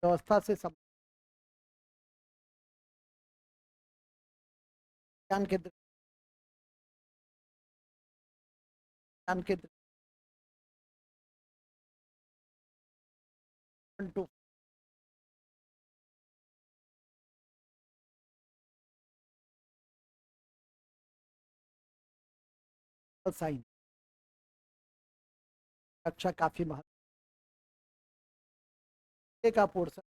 व्यवस्था से ज्ञान के ज्ञान के टू साइन कक्षा काफी महत्व का पोर्शन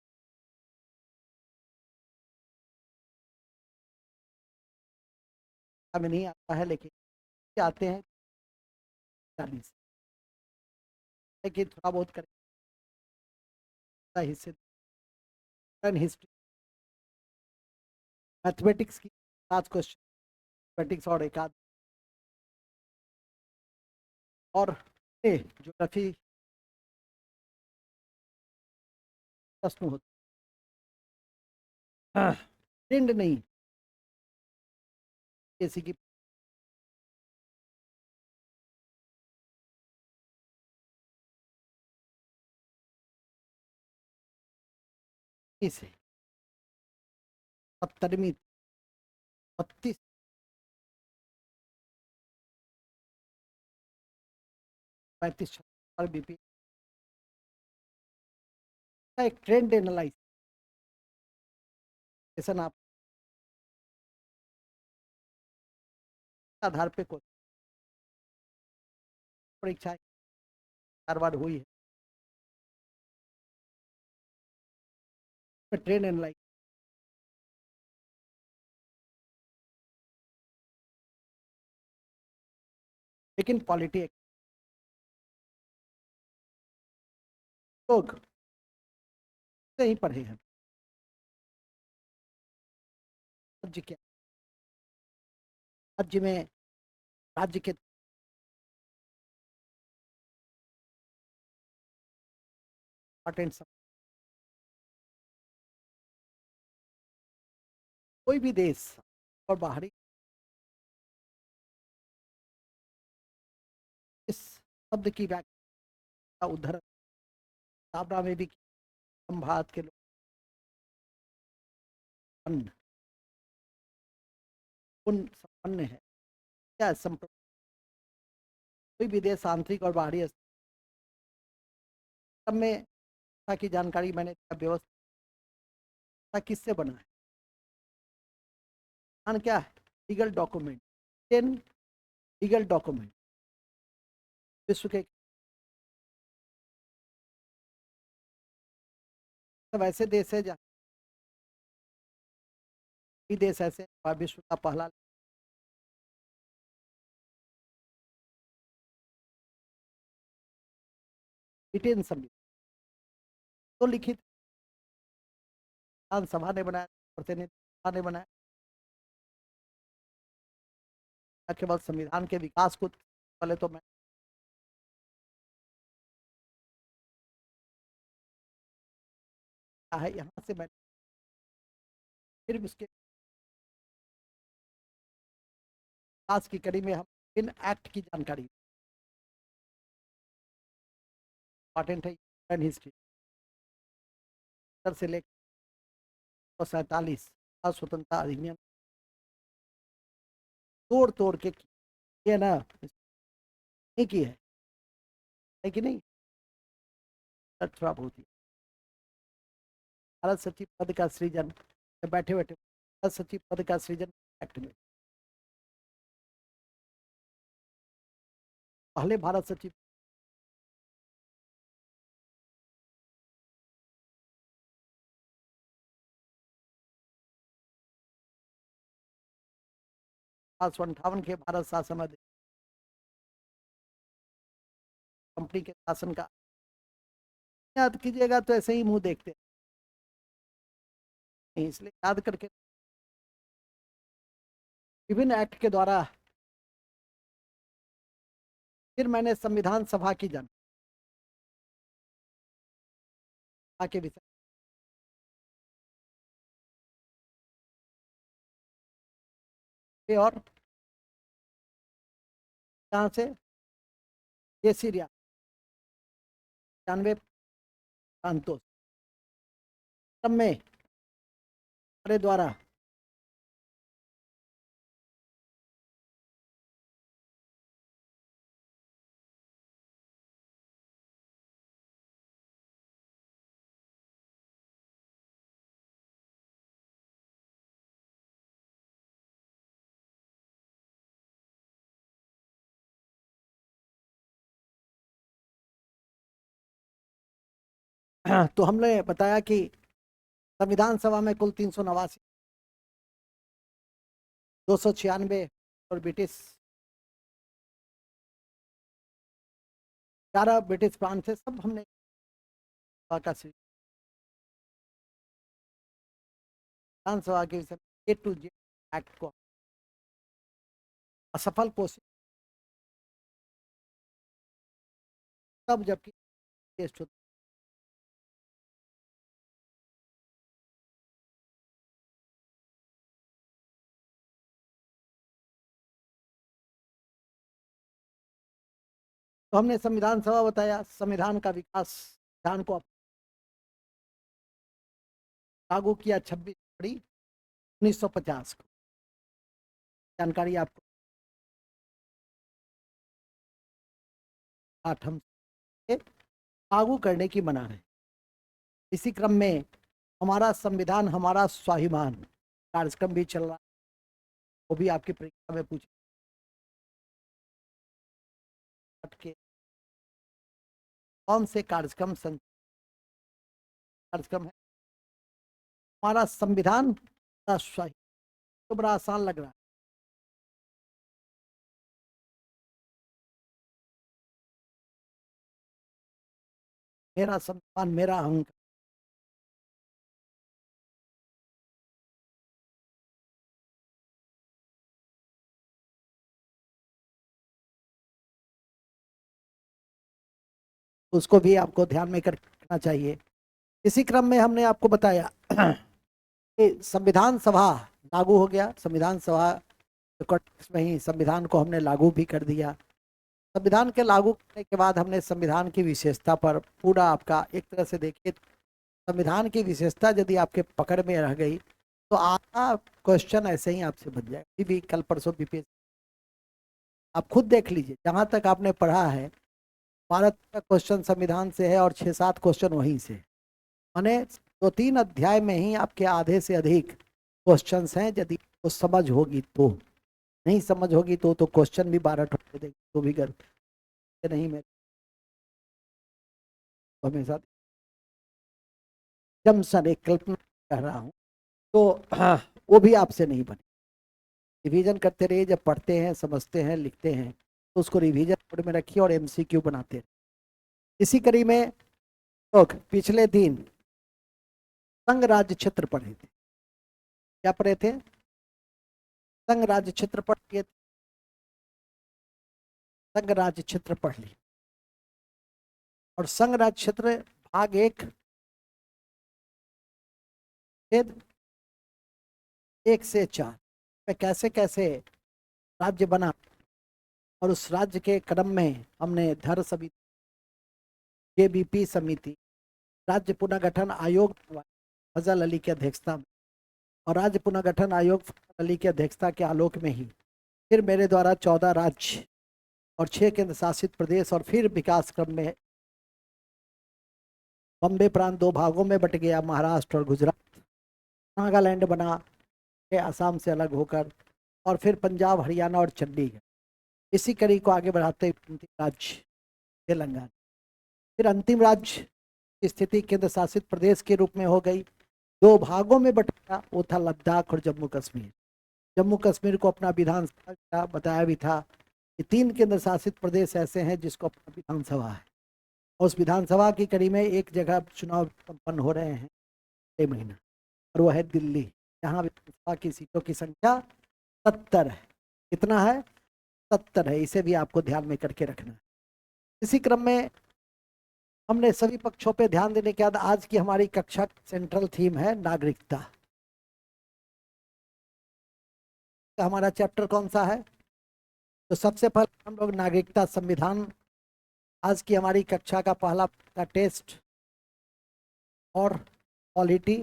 हमें नहीं आता है, लेकिन आते हैं 40 लेकिन थोड़ा बहुत करें हिस्से हिस्ट्री मैथमेटिक्स की 5 क्वेश्चन मैथमेटिक्स और एक आध और ज्योग्राफी प्रश्न होते ट्रेंड नहीं जैसे कि इसे 70वीं 32 35 पर बीपी का एक ट्रेंड एनालाइजेशन आप आधार पे कोई परीक्षा 4 बार हुई है ट्रेंड एनालाइज लेकिन पॉलिटी लोग नहीं पढ़े हैं राज्य के राज्य में राज्य के इंपॉर्टेंट कोई भी देश और बाहरी इस शब्द की व्याख्या उद्धरण छावड़ा में भी हम भारत के लोग उन संपन्न है क्या कोई भी देश आंतरिक और बाहरी सब में की जानकारी मैंने व्यवस्था किससे बना है क्या है लीगल डॉक्यूमेंट लीगल डॉक्यूमेंट विश्व के सब ऐसे देश है जहाँ देश ऐसे विश्व का पहला ब्रिटेन संविधान तो लिखित विधानसभा ने बनाया प्रतिनिधि सभा ने बनाया केवल संविधान के विकास को पहले तो मैं है यहाँ से मैं फिर उसके विकास की कड़ी में हम इन एक्ट की जानकारी इंपॉर्टेंट है हिस्ट्री से लेकर 47 स्वतंत्रता अधिनियम तोड़ तोड़ के किए ना नहीं की है कि नहीं थोड़ा बहुत ही भारत सचिव पद का सृजन बैठे बैठे भारत सचिव पद का सृजन एक्ट में पहले भारत सचिव 58 के भारत शासन कंपनी के शासन का याद कीजिएगा तो ऐसे ही मुंह देखते हैं इसलिए याद करके विभिन्न एक्ट के द्वारा फिर मैंने संविधान सभा की जनता के विषय और यहाँ से देसी रियासत 95 प्रांतों क्रम में हमारे द्वारा तो हमने बताया कि संविधान सभा में कुल 389, 296 और ब्रिटिश 11 ब्रिटिश प्रांत थे, सब हमने का विधानसभा के विषय ए टू जेड एक्ट को असफल कोशिश, तब जबकि टेस्ट होता। तो हमने संविधान सभा बताया, संविधान का विकास, संविधान को लागू किया 26 फरवरी 1950 को। जानकारी आपको 8 हम लागू करने की मना रहे। इसी क्रम में हमारा संविधान हमारा स्वाभिमान कार्यक्रम भी चल रहा, वो भी आपकी परीक्षा में पूछे के कौन से कार्यक्रम है। हमारा संविधान स्वाभिमान, तो बड़ा आसान लग रहा है। मेरा संविधान मेरा अहंकार, उसको भी आपको ध्यान में रखना चाहिए। इसी क्रम में हमने आपको बताया कि संविधान सभा लागू हो गया। संविधान सभा में ही संविधान को हमने लागू भी कर दिया। संविधान के लागू करने के बाद हमने संविधान की विशेषता पर पूरा आपका, एक तरह से देखिए संविधान की विशेषता यदि आपके पकड़ में रह गई तो आपका क्वेश्चन ऐसे ही आपसे बन जाए। भी कल परसों बीपीएससी आप खुद देख लीजिए, जहां तक आपने पढ़ा है भारत का क्वेश्चन संविधान से है और 6-7 क्वेश्चन वहीं से, माने 2-3 अध्याय में ही आपके आधे से अधिक क्वेश्चंस हैं। यदि तो समझ होगी तो, नहीं समझ होगी तो क्वेश्चन भी 12 ठोक देंगे तो भी गर्व नहीं। मैं हमेशा जमसन एक कल्पना कह रहा हूँ तो वो भी आपसे नहीं बने। रिवीजन करते रहिए, जब पढ़ते हैं समझते हैं लिखते हैं तो उसको रिवीजन मोड में रखिए और एमसीक्यू बनाते हैं। इसी कड़ी में लोग पिछले दिन संघ राज्य क्षेत्र पढ़े थे। क्या पढ़े थे? संघ राज्य क्षेत्र पढ़ लिए, संघ राज्य क्षेत्र पढ़ लिए। और संघ राज्य क्षेत्र भाग 1 1 से 4 में कैसे कैसे राज्य बना, और उस राज्य के क्रम में हमने धर समिति, जेबीपी समिति, राज्य पुनर्गठन आयोग फजल अली की अध्यक्षता में, और राज्य पुनर्गठन आयोग फजल अली की अध्यक्षता के आलोक में ही फिर मेरे द्वारा 14 राज्य और 6 केंद्र शासित प्रदेश, और फिर विकास क्रम में बॉम्बे प्रांत 2 भागों में बट गया, महाराष्ट्र और गुजरात, नागालैंड बना असम से अलग होकर, और फिर पंजाब, हरियाणा और चंडीगढ़। इसी कड़ी को आगे बढ़ाते हुए अंतिम राज्य तेलंगाना, फिर अंतिम राज्य की स्थिति केंद्र शासित प्रदेश के रूप में हो गई। 2 भागों में बट गया, वो था लद्दाख और जम्मू कश्मीर। जम्मू कश्मीर को अपना विधानसभा बताया भी था कि 3 केंद्र शासित प्रदेश ऐसे हैं जिसको अपना विधानसभा है। उस विधानसभा की कड़ी में एक जगह चुनाव संपन्न हो रहे हैं 6 महीना, और वह है दिल्ली, जहाँ विधानसभा की सीटों की संख्या 70 है। कितना है? 70 है। इसे भी आपको ध्यान में करके रखना है। इसी क्रम में हमने सभी पक्षों पे ध्यान देने के बाद आज की हमारी कक्षा सेंट्रल थीम है नागरिकता। हमारा चैप्टर कौन सा है? तो सबसे पहले हम लोग नागरिकता संविधान, आज की हमारी कक्षा का पहला टेस्ट और पॉलिटी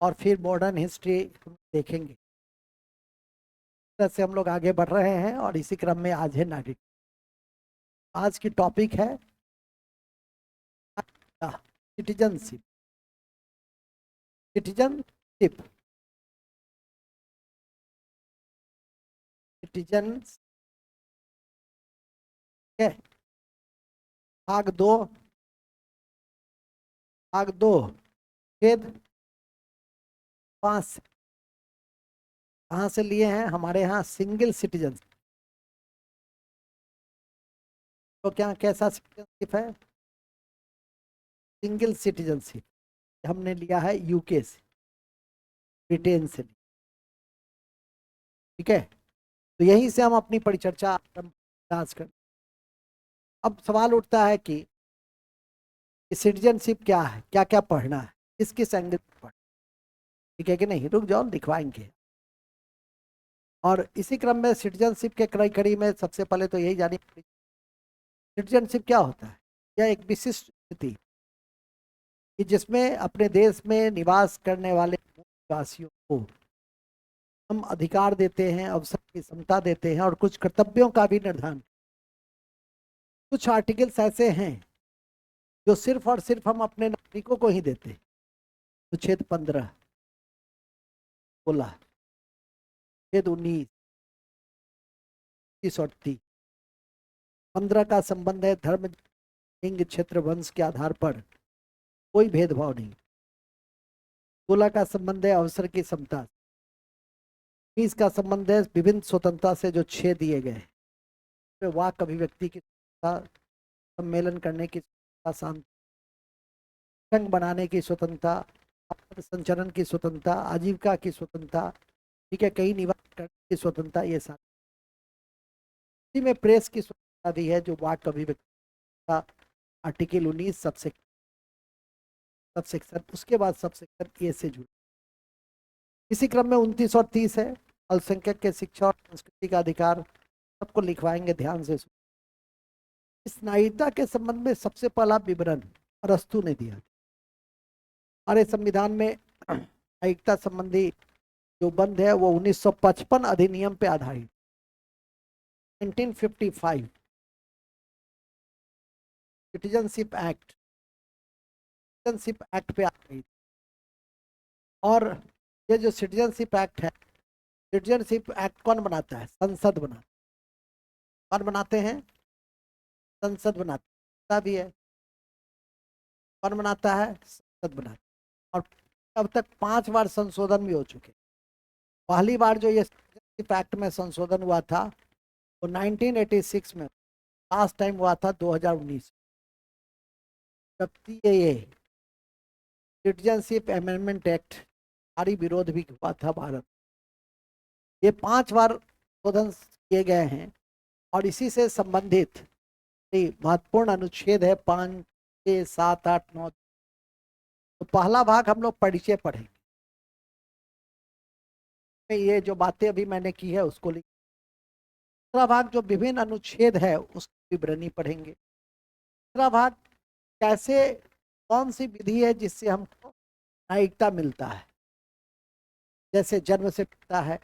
और फिर मॉडर्न हिस्ट्री देखेंगे। इस तरह से हम लोग आगे बढ़ रहे हैं और इसी क्रम में आज है नागरिक। आज की टॉपिक है सिटीजनशिप। सिटीजनशिप सिटीजन भाग दो, भाग दो, खेद 5 कहाँ से लिए हैं? हमारे यहाँ सिंगल सिटीजन। तो क्या कैसा सिटीजनशिप है? सिंगल सिटीजनशिप हमने लिया है यूके से, ब्रिटेन से। ठीक है, तो यहीं से हम अपनी परिचर्चा जांच कर। अब सवाल उठता है कि सिटीजनशिप क्या है, क्या क्या पढ़ना है, किस किस एंगल पढ़ना। ठीक है कि नहीं? रुक जाओ, लिखवाएंगे। और इसी क्रम में सिटीजनशिप के कड़ी कड़ी में सबसे पहले तो यही जानी, सिटीजनशिप क्या होता है? यह एक विशिष्ट स्थिति कि जिसमें अपने देश में निवास करने वाले निवासियों को हम अधिकार देते हैं, अवसर की समता देते हैं और कुछ कर्तव्यों का भी निर्धारण। कुछ आर्टिकल्स ऐसे हैं जो सिर्फ और सिर्फ हम अपने नागरिकों को ही देते हैं। अनुच्छेद 15, 16, अनुच्छेद 19, 30 और 30। 15 का संबंध है धर्म, लिंग, क्षेत्र, वंश के आधार पर कोई भेदभाव नहीं। 16 का संबंध है अवसर की समता। 20 का संबंध है विभिन्न स्वतंत्रता से जो 6 दिए गए, वाक अभिव्यक्ति की स्वतंत्रता, सम्मेलन करने की स्वतंत्रता, शांति, संघ बनाने की स्वतंत्रता, संचरण की स्वतंत्रता, आजीविका की स्वतंत्रता, ठीक है, कहीं निवास करने की स्वतंत्रता, ये सारी में प्रेस की स्वतंत्रता दी है जो वाक अभिव्यक्ति का आर्टिकल 19 सबसेक्शन, उसके बाद सबसेक्शन ए से जुड़ा। इसी क्रम में 29 और 30 है अल्पसंख्यक के शिक्षा और संस्कृति का अधिकार। सबको लिखवाएंगे, ध्यान से। इस न्यायिकता के संबंध में सबसे पहला विवरण अरस्तु ने दिया। हमारे संविधान में न्यायिकता संबंधी जो बंद है वो 1955 अधिनियम पे आधारित, 1955 सिटीजनशिप एक्ट, सिटीजनशिप एक्ट पे आधारित। और ये जो सिटीजनशिप एक्ट है, सिटीजनशिप एक्ट कौन बनाता है? संसद बनाता है। कौन बनाते हैं? संसद बनाता भी है। कौन बनाता है? संसद बनाता है। और अब तक 5 बार संशोधन भी हो चुके। पहली बार जो ये सिटीजनशिप एक्ट में संशोधन हुआ था वो 1986 में, लास्ट टाइम हुआ था 2019। जबकि ये सिटीजनशिप अमेंडमेंट एक्ट भारी विरोध भी हुआ था भारत। ये 5 बार संशोधन किए गए हैं और इसी से संबंधित महत्वपूर्ण अनुच्छेद है 5, 6, 7, 8, 9। तो पहला भाग हम लोग परिचय पढ़ेंगे, ये जो बातें अभी मैंने की है उसको लिख। दूसरा भाग जो विभिन्न अनुच्छेद है उसकी विवरणी पढ़ेंगे। तीसरा भाग कैसे, कौन सी विधि है जिससे हमको न्यायिकता मिलता है, जैसे जन्म से मिलता है,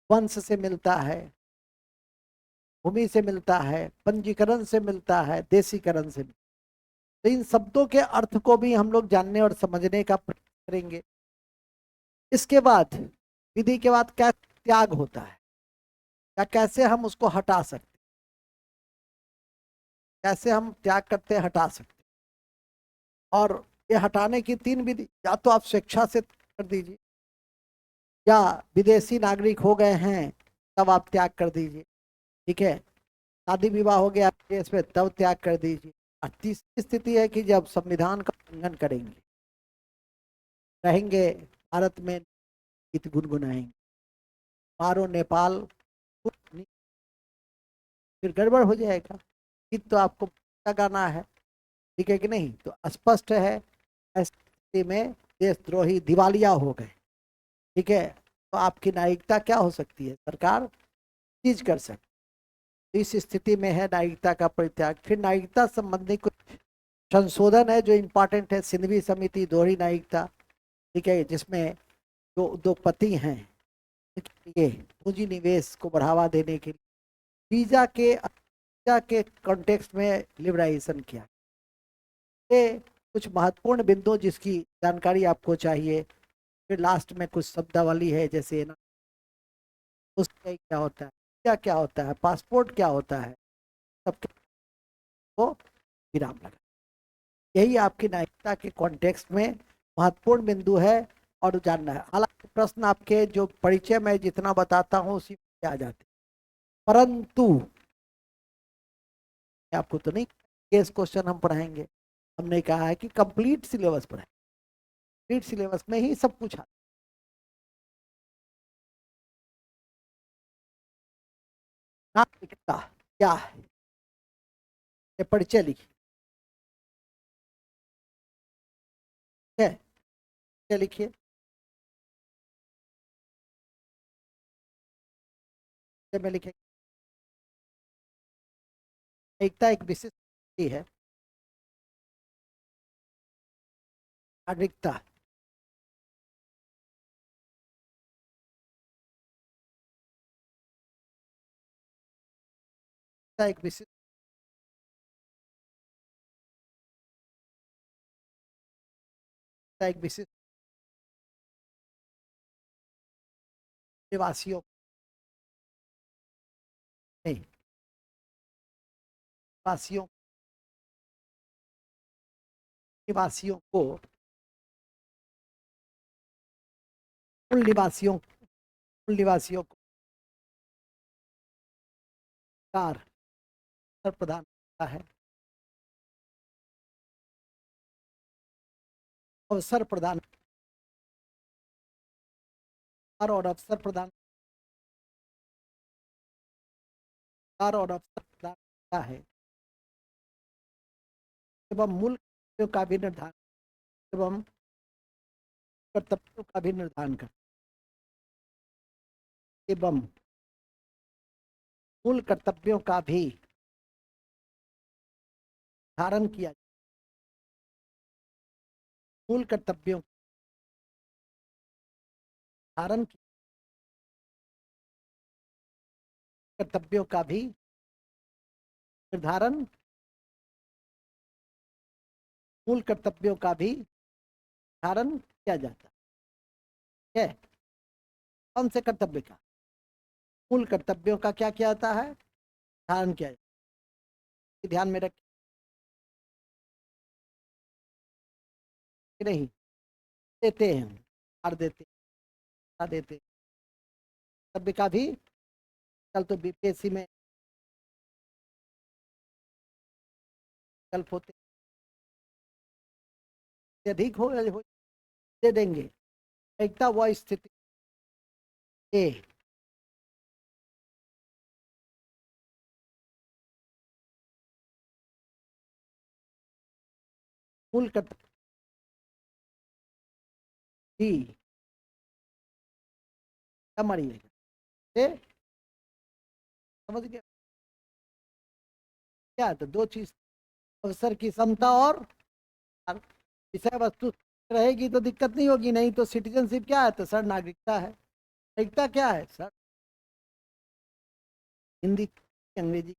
वंश से मिलता है, भूमि से मिलता है, पंजीकरण से मिलता है, देशीकरण से मिलता है। तो इन शब्दों के अर्थ को भी हम लोग जानने और समझने का प्रयास करेंगे। इसके बाद विधि के बाद क्या त्याग होता है, या कैसे हम उसको हटा सकते, कैसे हम त्याग करते हटा सकते। और ये हटाने की 3 विधि, या तो आप स्वेच्छा से कर दीजिए, या विदेशी नागरिक हो गए हैं तब आप त्याग कर दीजिए। ठीक है, शादी विवाह हो गया केस में तब त्याग कर दीजिए। और तीसरी स्थिति है कि जब संविधान का उल्लंघन करेंगे, रहेंगे भारत में, गीत गुनगुनाएंगे, मारो नेपाल, फिर गड़बड़ हो जाएगा। गीत तो आपको गाना है, ठीक है कि नहीं? तो स्पष्ट है ऐसी स्थिति में देशद्रोही दिवालिया हो गए। ठीक है, तो आपकी न्यायिकता क्या हो सकती है? सरकार चीज कर सकती। इस स्थिति में है न्यायिकता का परित्याग। फिर न्यायिकता संबंधी कुछ संशोधन है जो इम्पोर्टेंट है, सिंधवी समिति, दोहरी न्यायिकता, ठीक है, जिसमें जो उद्योगपति हैं ये पूंजी निवेश को बढ़ावा देने के लिए वीजा के कॉन्टेक्स्ट में लिबराइजेशन किया। ये कुछ महत्वपूर्ण बिंदु जिसकी जानकारी आपको चाहिए। फिर लास्ट में कुछ शब्दावली है, जैसे ना उसके क्या होता है, क्या होता है, पासपोर्ट क्या होता है, सबके को विराम लगा। यही आपकी न्यायिकता के कॉन्टेक्स्ट में महत्वपूर्ण बिंदु है और जानना है। हालांकि प्रश्न आपके जो परिचय में जितना बताता हूँ उसी में आ जाते, परंतु आपको तो नहीं केस क्वेश्चन हम पढ़ाएंगे। हमने कहा है कि कंप्लीट सिलेबस पढ़ाएंगे, कंप्लीट सिलेबस में ही सब कुछ आता। नागरिकता क्या है, ये परिचय लिखिए, है क्या लिखिए। में लिखेंगे एकता एक विशिष्ट है, नागरिकता एक विशिष्ट एक विशिष्ट निवासियों नहीं, निवासियों निवासियों को मूल निवासियों को कार प्रदान करता है, अवसर प्रदान और अवसर प्रदान और अवसर प्रदान करता है एवं मूल कर्तव्यों का भी निर्धारण एवं कर्तव्यों का भी निर्धारण कर एवं मूल कर्तव्यों का भी धारण किया, मूल कर्तव्यों धारण कर्तव्यों का भी निर्धारण, मूल कर्तव्यों का भी धारण किया जाता है। कौन से कर्तव्य का, मूल कर्तव्यों का क्या किया जाता है, धारण किया जाता है। ध्यान में रखें, नहीं देते हैं, हार देते देते कर्तव्य का भी। कल तो बीपीएससी में विकल्प होते अधिक हो दे देंगे। एकता वह स्थिति ए मूल कर्तव्य ही समझिए, समझ गए क्या है, तो दो चीज, अवसर की समता और विषय वस्तु रहेगी तो दिक्कत नहीं होगी। नहीं तो सिटीजनशिप क्या है, तो सर नागरिकता है। नागरिकता क्या है सर, हिंदी अंग्रेजी,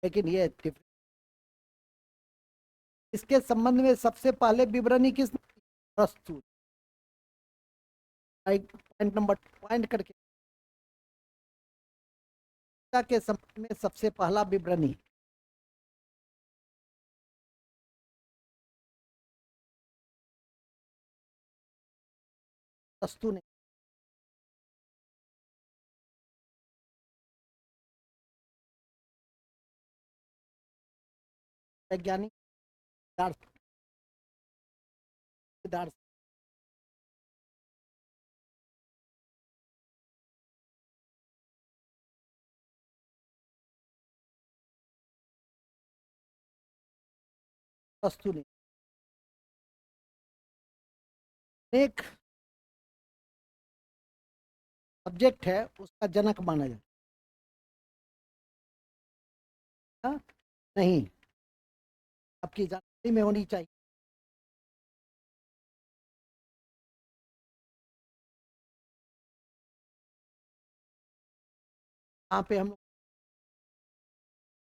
लेकिन ये इसके संबंध में सबसे पहले विवरणी किस प्रस्तुत, पॉइंट नंबर पॉइंट करके के संबंध में सबसे पहला विवरणी प्रस्तुत ने वैज्ञानिक प्रस्तुत ने एक सब्जेक्ट है उसका जनक माना जाता है। नहीं, आपकी जानकारी में होनी चाहिए। यहाँ पे हम लोग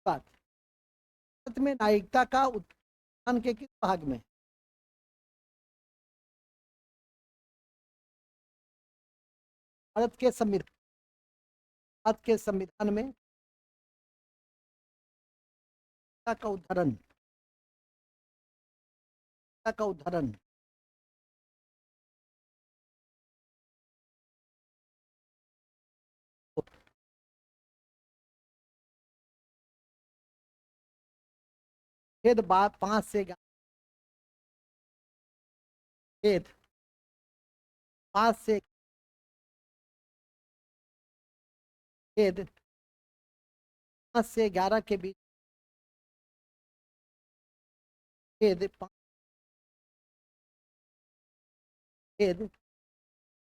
बात भारत में न्यायिकता का उत्थान के किस भाग में? भारत के संविधान में का उदाहरण का उदाहरण खेद बात खेद 5 से खेद 5 से 11 के बीच खेद 5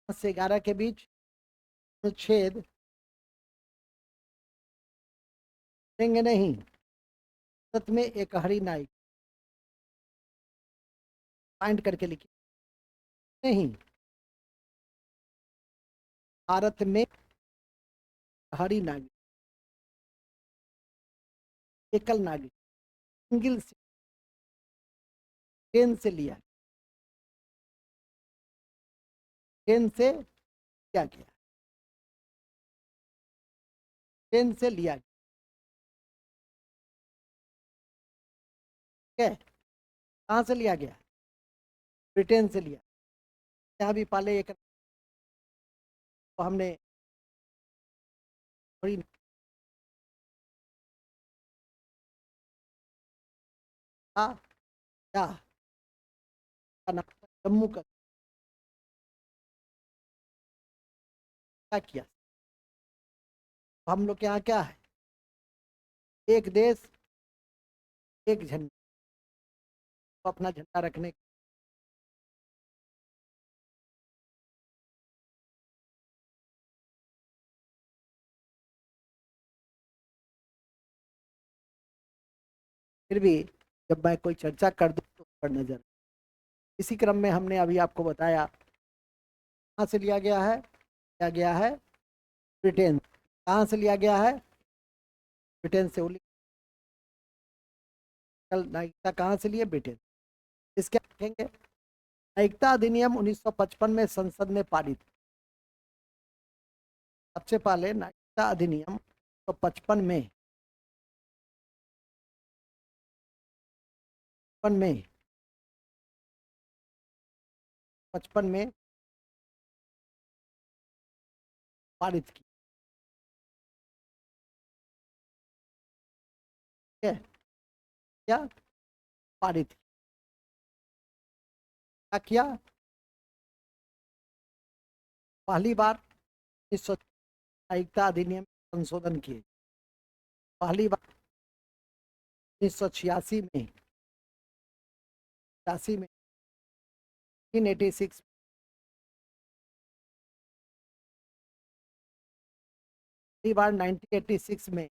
से 11 के बीच अनुच्छेद देंगे नहीं। भारत में एक हरी नाई पॉइंट करके लिखिए। नहीं, भारत में हरी नागरिक एकल नागरिक सिंगल ट्रेन से लिया गया ट्रेन से लिया गया। ठीक है, कहाँ से लिया गया? ब्रिटेन से लिया। यहाँ भी पहले एक तो हमने थोड़ी था क्या जम्मू का क्या किया। हम लोग के यहाँ क्या है? एक देश एक झंडा, तो अपना झंडा रखने फिर भी जब मैं कोई चर्चा कर दूँ तो पर नजर। इसी क्रम में हमने अभी आपको बताया कहाँ से लिया गया है ब्रिटेन। कहाँ से लिया गया है? ब्रिटेन से। नागरिकता कहाँ से लिए? ब्रिटेन। इसके देखेंगे नागरिकता अधिनियम 1955 में संसद में पारित। सबसे पहले नागरिकता अधिनियम 1955 में 55 में पारित की। ठीक है, क्या पारित क्या किया? पहली बार 1900 नागरिकता अधिनियम में संशोधन किए। पहली बार 1986 में 1986 पहली बार 1986 में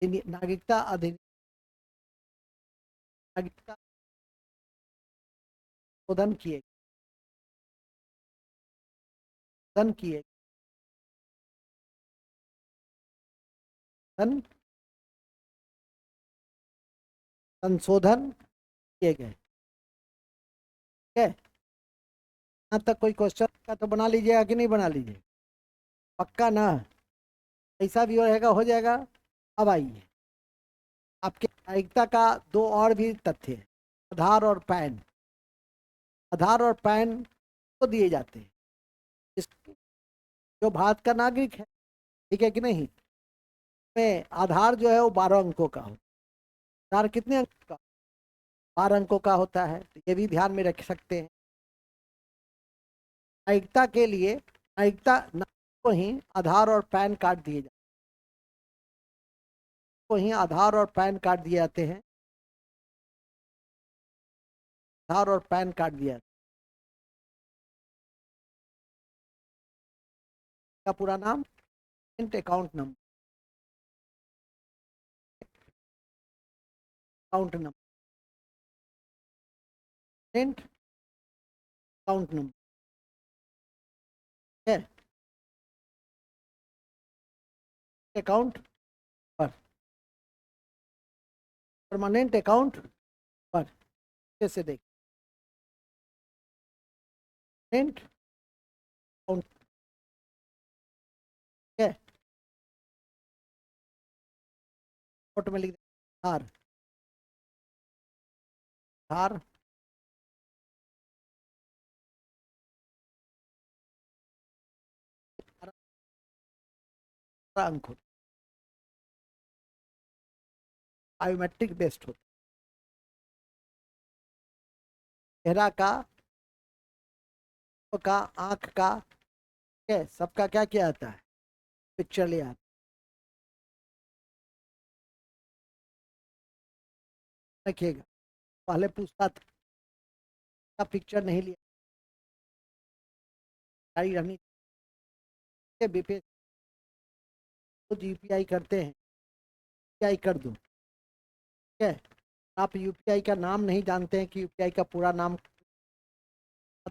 नागरिकता अधिनियम नागरिकता शोधन किए धन किए धन संशोधन किए गए। ठीक है, यहाँ तक कोई क्वेश्चन का तो बना लीजिएगा कि नहीं बना लीजिए? पक्का ना? ऐसा भी रहेगा, हो जाएगा। अब आइए, आपके नागरिकता का दो और भी तथ्य है। आधार और पैन। आधार और पैन तो दिए जाते हैं जो भारत का नागरिक है। ठीक है कि नहीं? में आधार जो है वो 12 अंकों का हो। आधार कितने अंकों का? 12 अंकों का होता है, तो ये भी ध्यान में रख सकते हैं। नागरिकता के लिए नागरिकता को ही आधार और पैन कार्ड दिए जाते को ही आधार और पैन कार्ड दिए जाते हैं। आधार और पैन कार्ड दिया का पूरा नाम account number. Count number, tent count number है, अकाउंट पर, परमानेंट अकाउंट पर, कैसे देख टेंट काउंट है, नोट में लिख धार, धार अंक होता, बायोमेट्रिक बेस्ड होता, चेहरा का आंख का है, सबका क्या किया जाता है, पिक्चर लिया आता है। रखिएगा, पहले पूछता था पिक्चर नहीं लिया, गाड़ी रहनी बीपीएस तो यूपीआई करते हैं, यूपीआई कर दो, ठीक है। आप यूपीआई का नाम नहीं जानते हैं कि यूपीआई का पूरा नाम,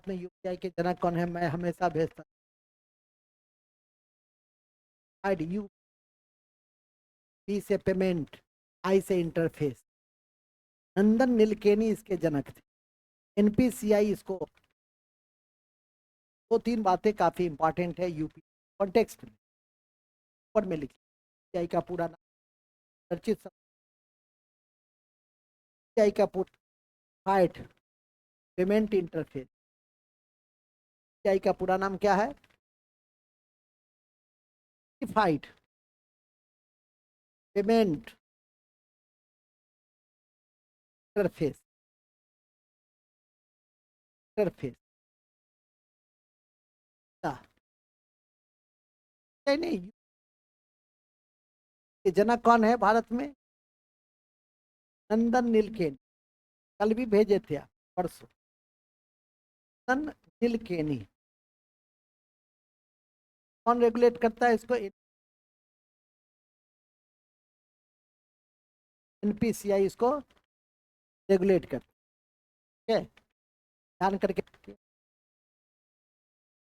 में यूपीआई के जनक कौन है, मैं हमेशा भेजता यू पी से पेमेंट, आई से इंटरफेस, नंदन नीलकेनी इसके जनक थे, एनपीसीआई इसको, दो तीन बातें काफी इंपॉर्टेंट है यूपी कॉन्टेक्स्ट में, ऊपर में लिखी यूपीआई का पूरा नाम, चर्चित यूपीआई का पूरा फाइट पेमेंट इंटरफेस, यूपीआई का पूरा नाम क्या है, फाइट पेमेंट इंटरफेस, इंटरफेस नहीं, ये जनक कौन है भारत में, नंदन नीलकेनी, कल भी भेजे थे आप, परसों, नंदन नीलकेनी, कौन रेगुलेट करता है इसको, एनपीसीआई इसको रेगुलेट करता है, ध्यान करके।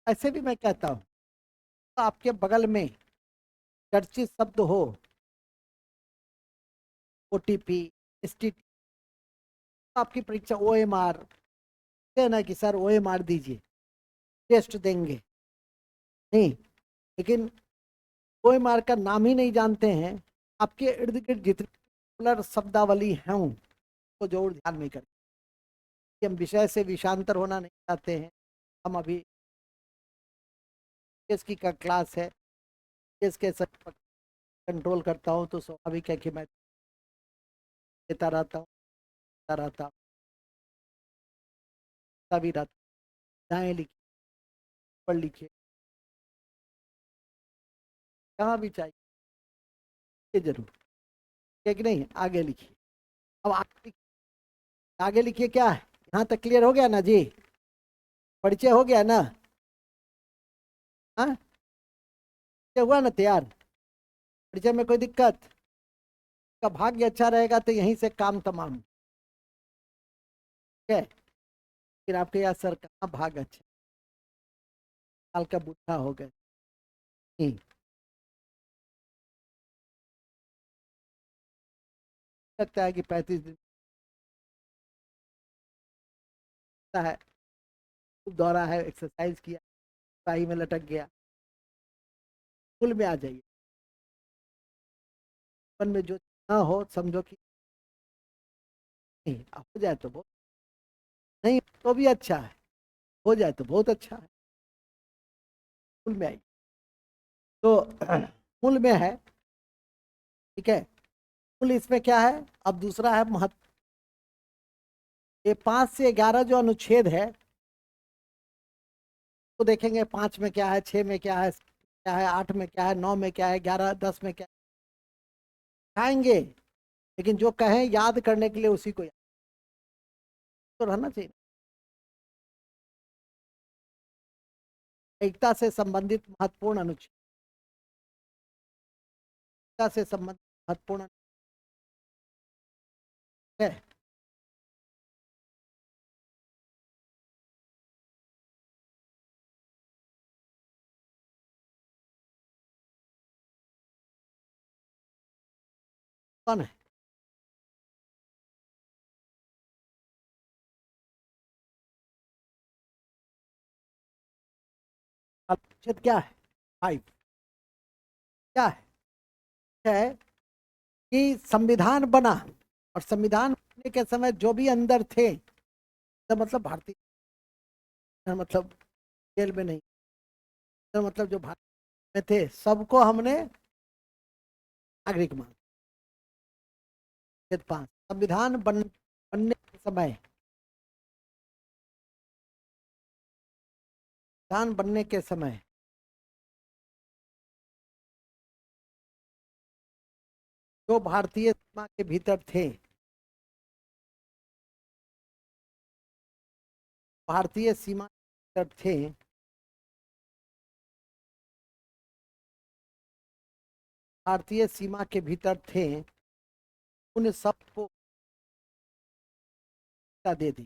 ऐसे भी मैं कहता हूँ, तो आपके बगल में चर्चित शब्द हो, ओटीपी, एसटीटी, आपकी परीक्षा ओएमआर, ना कि सर ओएमआर दीजिए, टेस्ट देंगे, नहीं, लेकिन ओएमआर का नाम ही नहीं जानते हैं, आपके इर्द गिर्द जितने शब्दावली हैं तो जरूर ध्यान में करें, हम विषय से विषांतर होना नहीं चाहते हैं, हम अभी की का क्लास है, इसके सब कंट्रोल करता हूँ, तो स्वाभाविक है कि मैं देता रहता हूँ, तभी रहता, दाएं लिखिए, ऊपर लिखिए, कहाँ भी चाहिए जरूर, है कि नहीं, आगे लिखिए, अब आगे लिखिए, क्या है, यहाँ तक क्लियर हो गया ना जी, परिचय हो गया ना, हाँ हुआ ना तैयार, परिचय में कोई दिक्कत, का भाग्य अच्छा रहेगा तो यहीं से काम तमाम, ठीक है, फिर आपके यहाँ सर कहाँ भाग अच्छा, साल का बूढ़ा हो गए, नहीं लगता है कि 35 दिन है, खूब दौड़ा है, एक्सरसाइज किया, पढ़ाई में लटक गया, स्कूल में आ जाइए, मन में जो ना हो समझो कि नहीं, हो जाए तो बहुत, नहीं तो भी अच्छा है, हो जाए तो बहुत अच्छा है, स्कूल में आइए, तो मूल में है, ठीक है, मूल इसमें क्या है, अब दूसरा है महत्व, ये 5 से 11 जो अनुच्छेद है, तो देखेंगे 5 में क्या है, 6 में क्या है, 8 में क्या है, 9 में क्या है, 11 10 में क्या है, खाएंगे, लेकिन जो कहें याद करने के लिए उसी को याद तो रहना चाहिए, एकता से संबंधित महत्वपूर्ण अनुच्छेद, एकता से संबंधित महत्वपूर्ण, है। कौन है? अनुच्छेद क्या है? 5 क्या है कि संविधान बना, और संविधान बनने के समय जो भी अंदर थे, तो मतलब भारतीय, मतलब जेल में नहीं, तो मतलब जो भारत में थे सबको हमने नागरिक मान। अनुच्छेद 5, बनने के समय, संविधान बनने के समय जो भारतीय सीमा के भीतर थे, भारतीय सीमा के भीतर थे, भारतीय सीमा के भीतर थे, उन सबको दे दी,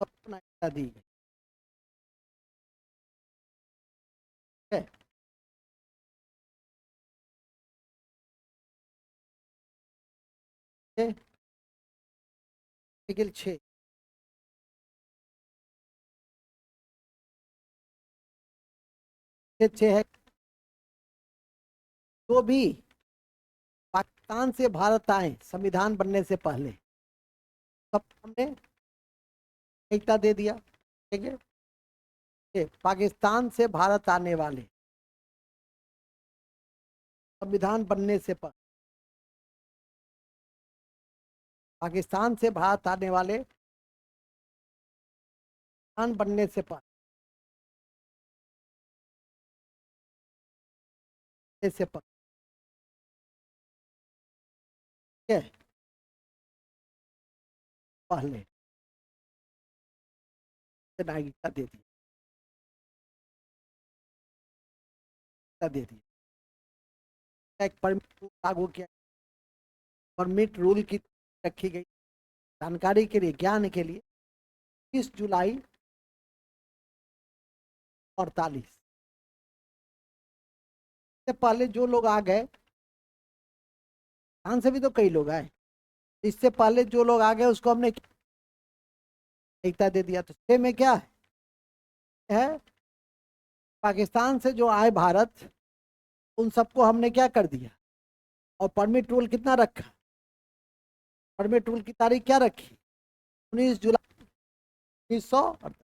सबको नागरिकता दी गई है। आर्टिकल 6, है जो भी पाकिस्तान से भारत आए संविधान बनने से पहले, सब हमने एकता दे दिया। ठीक है, पाकिस्तान से भारत आने वाले संविधान बनने से पहले, पाकिस्तान से भारत आने वाले संविधान बनने से पहले, पहले नागरिकता दे दी। एक परमिट लागू किया, परमिट रूल की रखी गई। जानकारी के लिए, ज्ञान के लिए, 30 जुलाई 48 से पहले जो लोग आ गए, ध्यान से भी तो कई लोग आए, इससे पहले जो लोग आ गए उसको हमने एकता दे दिया। तो छह में क्या है, पाकिस्तान से जो आए भारत, उन सबको हमने क्या कर दिया, और परमिट रूल कितना रखा, परमिट रूल की तारीख क्या रखी, 19 जुलाई 1900।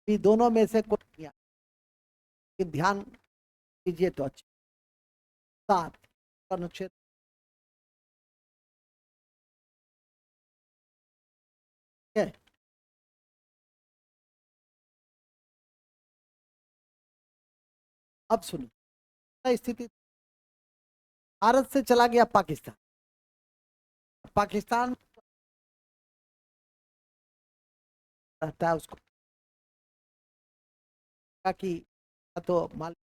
दोनों में से कोई ध्यान दीजिए तो अच्छा। 7 अनुच्छेद है। अब सुनिए, स्थिति भारत से चला गया पाकिस्तान, पाकिस्तान रहता है उसको कि तो माल,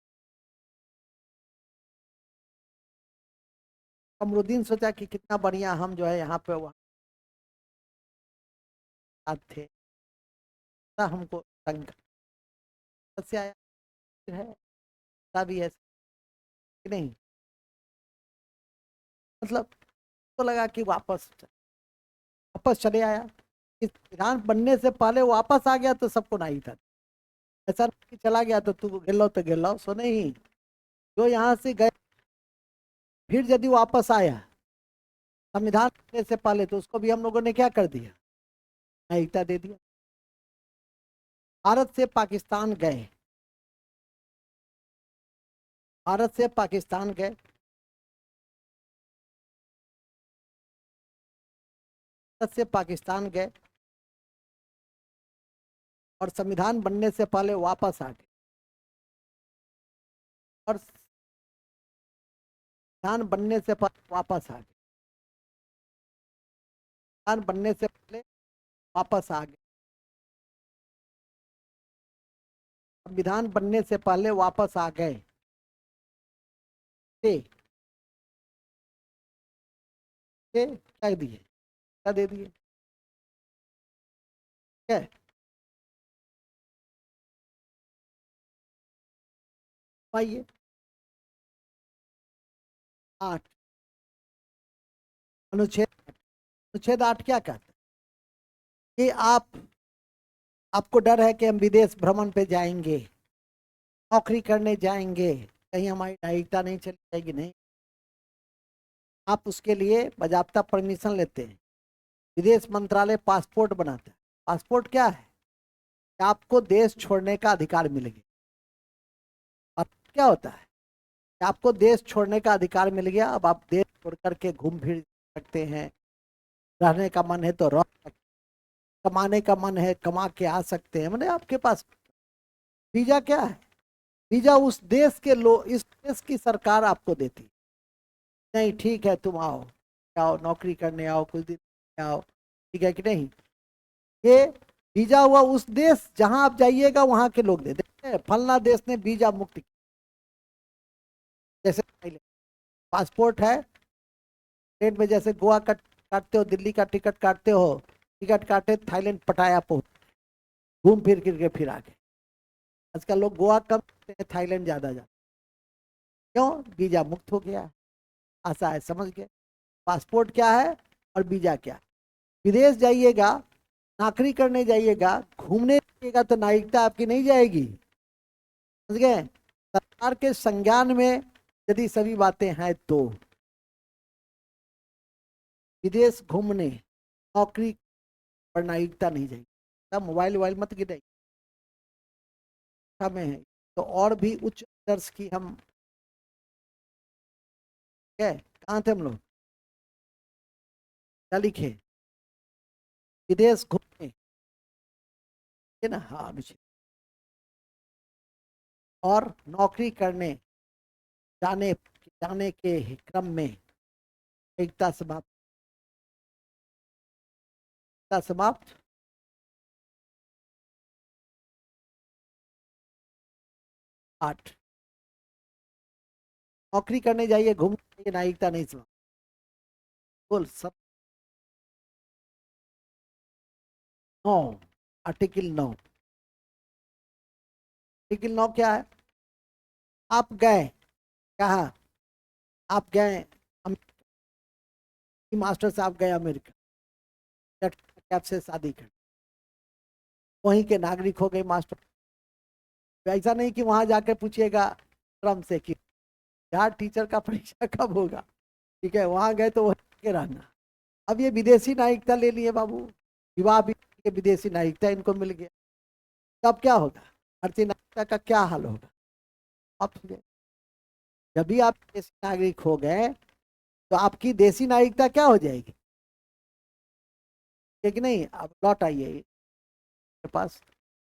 कमरुद्दीन सोचा कि कितना बढ़िया हम जो है यहाँ पे वहाँ थे, हमको तंग से आया है, भी है कि नहीं, मतलब तो लगा कि वापस चले आया। इस विधान बनने से पहले वापस आ गया तो सबको नहीं था, ऐसा नहीं कि चला गया तो तू गिर लो सो नहीं। जो यहाँ से गए फिर यदि वापस आया संविधान बनने से पहले, तो उसको भी हम लोगों ने क्या कर दिया, नागरिकता दे दिया। भारत से पाकिस्तान गए, भारत से पाकिस्तान गए, भारत से पाकिस्तान गए और संविधान बनने से पहले वापस आ गए, और संविधान बनने से पहले वापस आ गए, संविधान बनने से पहले वापस आ गए, संविधान बनने से पहले वापस आ गए थे। क्या दिए, क्या दे दिए, क्या आइए 8, अनुच्छेद 8 क्या कहता है कि आपको डर है कि हम विदेश भ्रमण पे जाएंगे, नौकरी करने जाएंगे, कहीं हमारी नागरिकता नहीं चली जाएगी, नहीं, आप उसके लिए बाजाबता परमिशन लेते हैं, विदेश मंत्रालय पासपोर्ट बनाता है। पासपोर्ट क्या है, कि आपको देश छोड़ने का अधिकार मिल गया। और क्या होता है कि आपको देश छोड़ने का अधिकार मिल गया, अब आप देश छोड़ करके घूम फिर सकते हैं, रहने का मन है तो रह सकते हैं, कमाने का मन है कमा के आ सकते हैं, मतलब आपके पास वीजा क्या है, वीजा उस देश के लोग, इस देश की सरकार आपको देती है। नहीं ठीक है तुम आओ, आओ नौकरी करने आओ, कुछ दिन आओ, ठीक है कि नहीं, ये वीजा हुआ उस देश जहां आप जाइएगा वहां के लोग देते हैं। फलना देश ने वीजा मुक्त किया, जैसे पासपोर्ट है, ट्रेन में जैसे गोवा का काटते हो, दिल्ली का टिकट काटते हो, टिकट काटे थाईलैंड पटाया पहुंच, घूम फिर के फिर आ गए। आजकल लोग गोवा कम जाते हैं, थाईलैंड ज्यादा जाते, क्यों, वीजा मुक्त हो गया, आशा है समझ गए। पासपोर्ट क्या है और वीजा क्या है। विदेश जाइएगा, नौकरी करने जाइएगा, घूमने जाइएगा तो नागरिकता आपकी नहीं जाएगी, समझ गए। सरकार के संज्ञान में यदि सभी बातें हैं तो विदेश घूमने, नौकरी पर नागरिकता नहीं जाएगी। तब मोबाइल वोबाइल मत गिराइए, में है तो और भी उच्च दर्ज की हम, क्या कहाँ थे हम लोग, क्या लिखे, विदेश घूमने, है ना, हाँ अनुच्छेद, और नौकरी करने जाने जाने के क्रम में एकता समाप्त, एकता समाप्त, 8, नौकरी करने जाइए, घूमने जाइए, नागरिकता नहीं समाप्त, बोल सब 9, आर्टिकल 9, आर्टिकल 9 क्या है, आप गए कहा, आप गए मास्टर साहब गए अमेरिका, आपसे शादी कर, वहीं के नागरिक हो गए मास्टर। ऐसा नहीं कि वहां जाकर पूछिएगा ट्रम्प से कि यार टीचर का परीक्षा कब होगा, ठीक है, वहां गए तो वहीं के रहना। अब ये विदेशी नागरिकता ले लिए बाबू, विवाह भी के विदेशी नागरिकता इनको मिल गया, तब क्या होगा, भारतीय नागरिकता का क्या हाल होगा। आप जब भी आप देसी नागरिक हो गए तो आपकी देसी नागरिकता क्या हो जाएगी, ठीक है नहीं। अब लौट आइए के पास,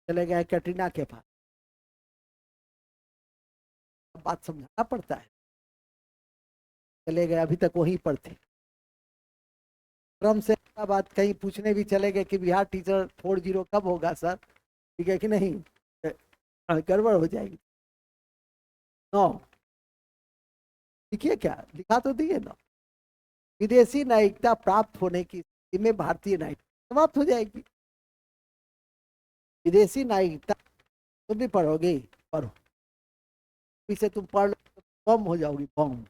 चले गए कैटरीना के पास, बात समझाना पड़ता है, चले गए अभी तक वहीं पर थे, क्रम से बात कहीं पूछने भी चले गए कि बिहार टीचर 40 कब होगा सर, ठीक है कि नहीं, गड़बड़ हो जाएगी। 9 लिखिए, क्या लिखा तो दिए ना, विदेशी नागरिकता प्राप्त होने की स्थिति में भारतीय नागरिकता समाप्त हो जाएगी। विदेशी नागरिकता तुम भी पढ़ोगे, पढ़ो, इसे तुम पढ़ लो तो बम हो जाओगी, बम।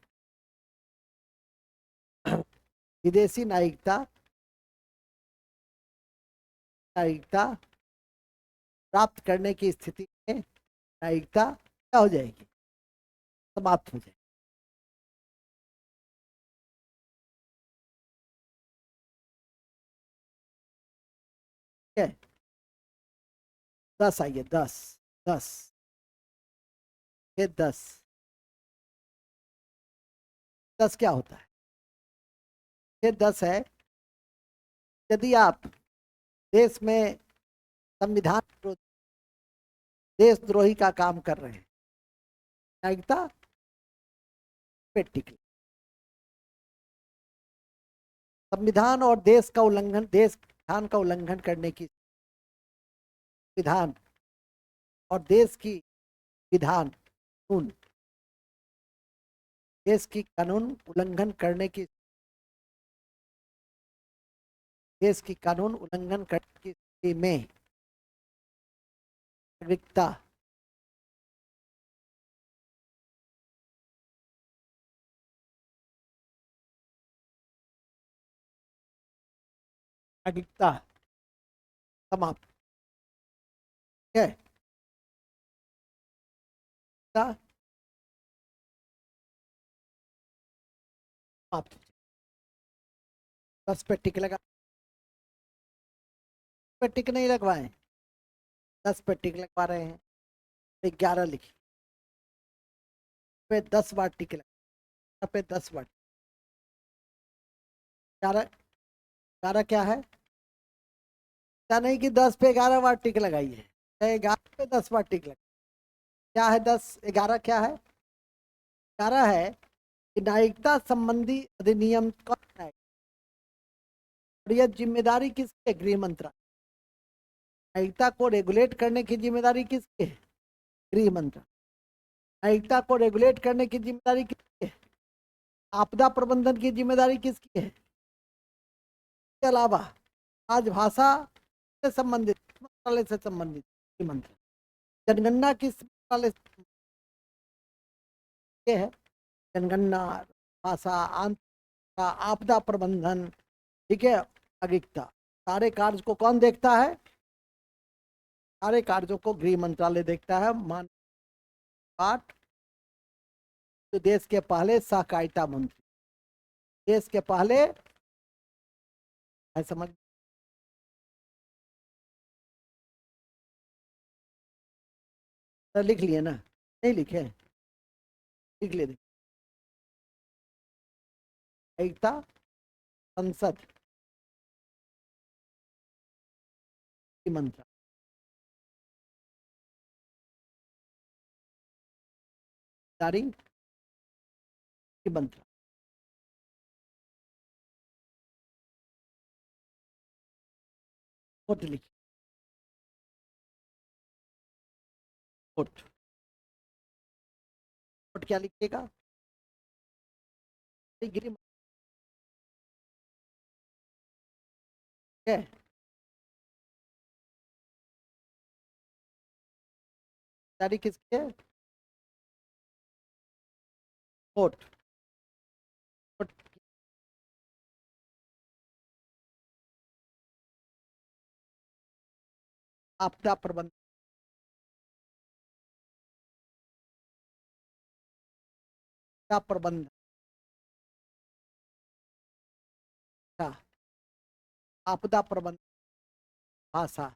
विदेशी नागरिकता, नागरिकता प्राप्त करने की स्थिति में नागरिकता क्या हो जाएगी, समाप्त हो जाएगी। ठीक है, 10 आइए, 10, 10, ये 10, 10 क्या होता है, ये 10 है, यदि आप देश में संविधान विरोधी, देशद्रोही का काम कर रहे हैं, नागरिकता पे टिक, संविधान और देश का उल्लंघन, देश संविधान का उल्लंघन करने की, विधान और देश की विधान कानून, देश की कानून उल्लंघन करने की देश की कानून उल्लंघन करने की स्थिति में नागरिकता नागरिकता समाप्त है। समाप्त। 10 पे टिक लगा, पे टिक नहीं लगवाए, 10 पे टिक लगवा रहे हैं, 11 लिखिए, पे 10 बार टिक लगा, पे 10 बार 11, 11 क्या है? क्या नहीं कि 10 पे 11 बार टिक लगाइए, 11 पे 10 बार टिक लगा। क्या है 10? 11 क्या है? 11 है कि नागरिकता संबंधी अधिनियम कौन बनाएगा? और यह जिम्मेदारी किसकी है? गृह मंत्रालय। नागरिकता को रेगुलेट करने की जिम्मेदारी किसकी है? गृह मंत्रालय। नागरिकता को रेगुलेट करने की जिम्मेदारी किसकी है? आपदा प्रबंधन की जिम्मेदारी किसकी है? इसके अलावा राजभाषा से संबंधित मंत्रालय से संबंधित गृह मंत्रालय। जनगणना किस मंत्रालय से है? जनगणना, भाषा, आंतरिक आपदा प्रबंधन, ठीक है, नागरिकता, सारे कार्य को कौन देखता है? सारे कार्यों को गृह मंत्रालय देखता है। मान पाठ, तो देश के पहले सहकारिता मंत्री, देश के पहले है, समझ लिख लिए ना? नहीं लिखे? लिख लिए। एकता संसद मंत्रालय, जारी मंत्रालय, कोट लिखिए, कोट, कोट क्या लिखिएगा? गृह है, जारी किसकी है? कोट, कोट आपदा प्रबंधन का प्रबंधन का आपदा प्रबंधन, भाषा,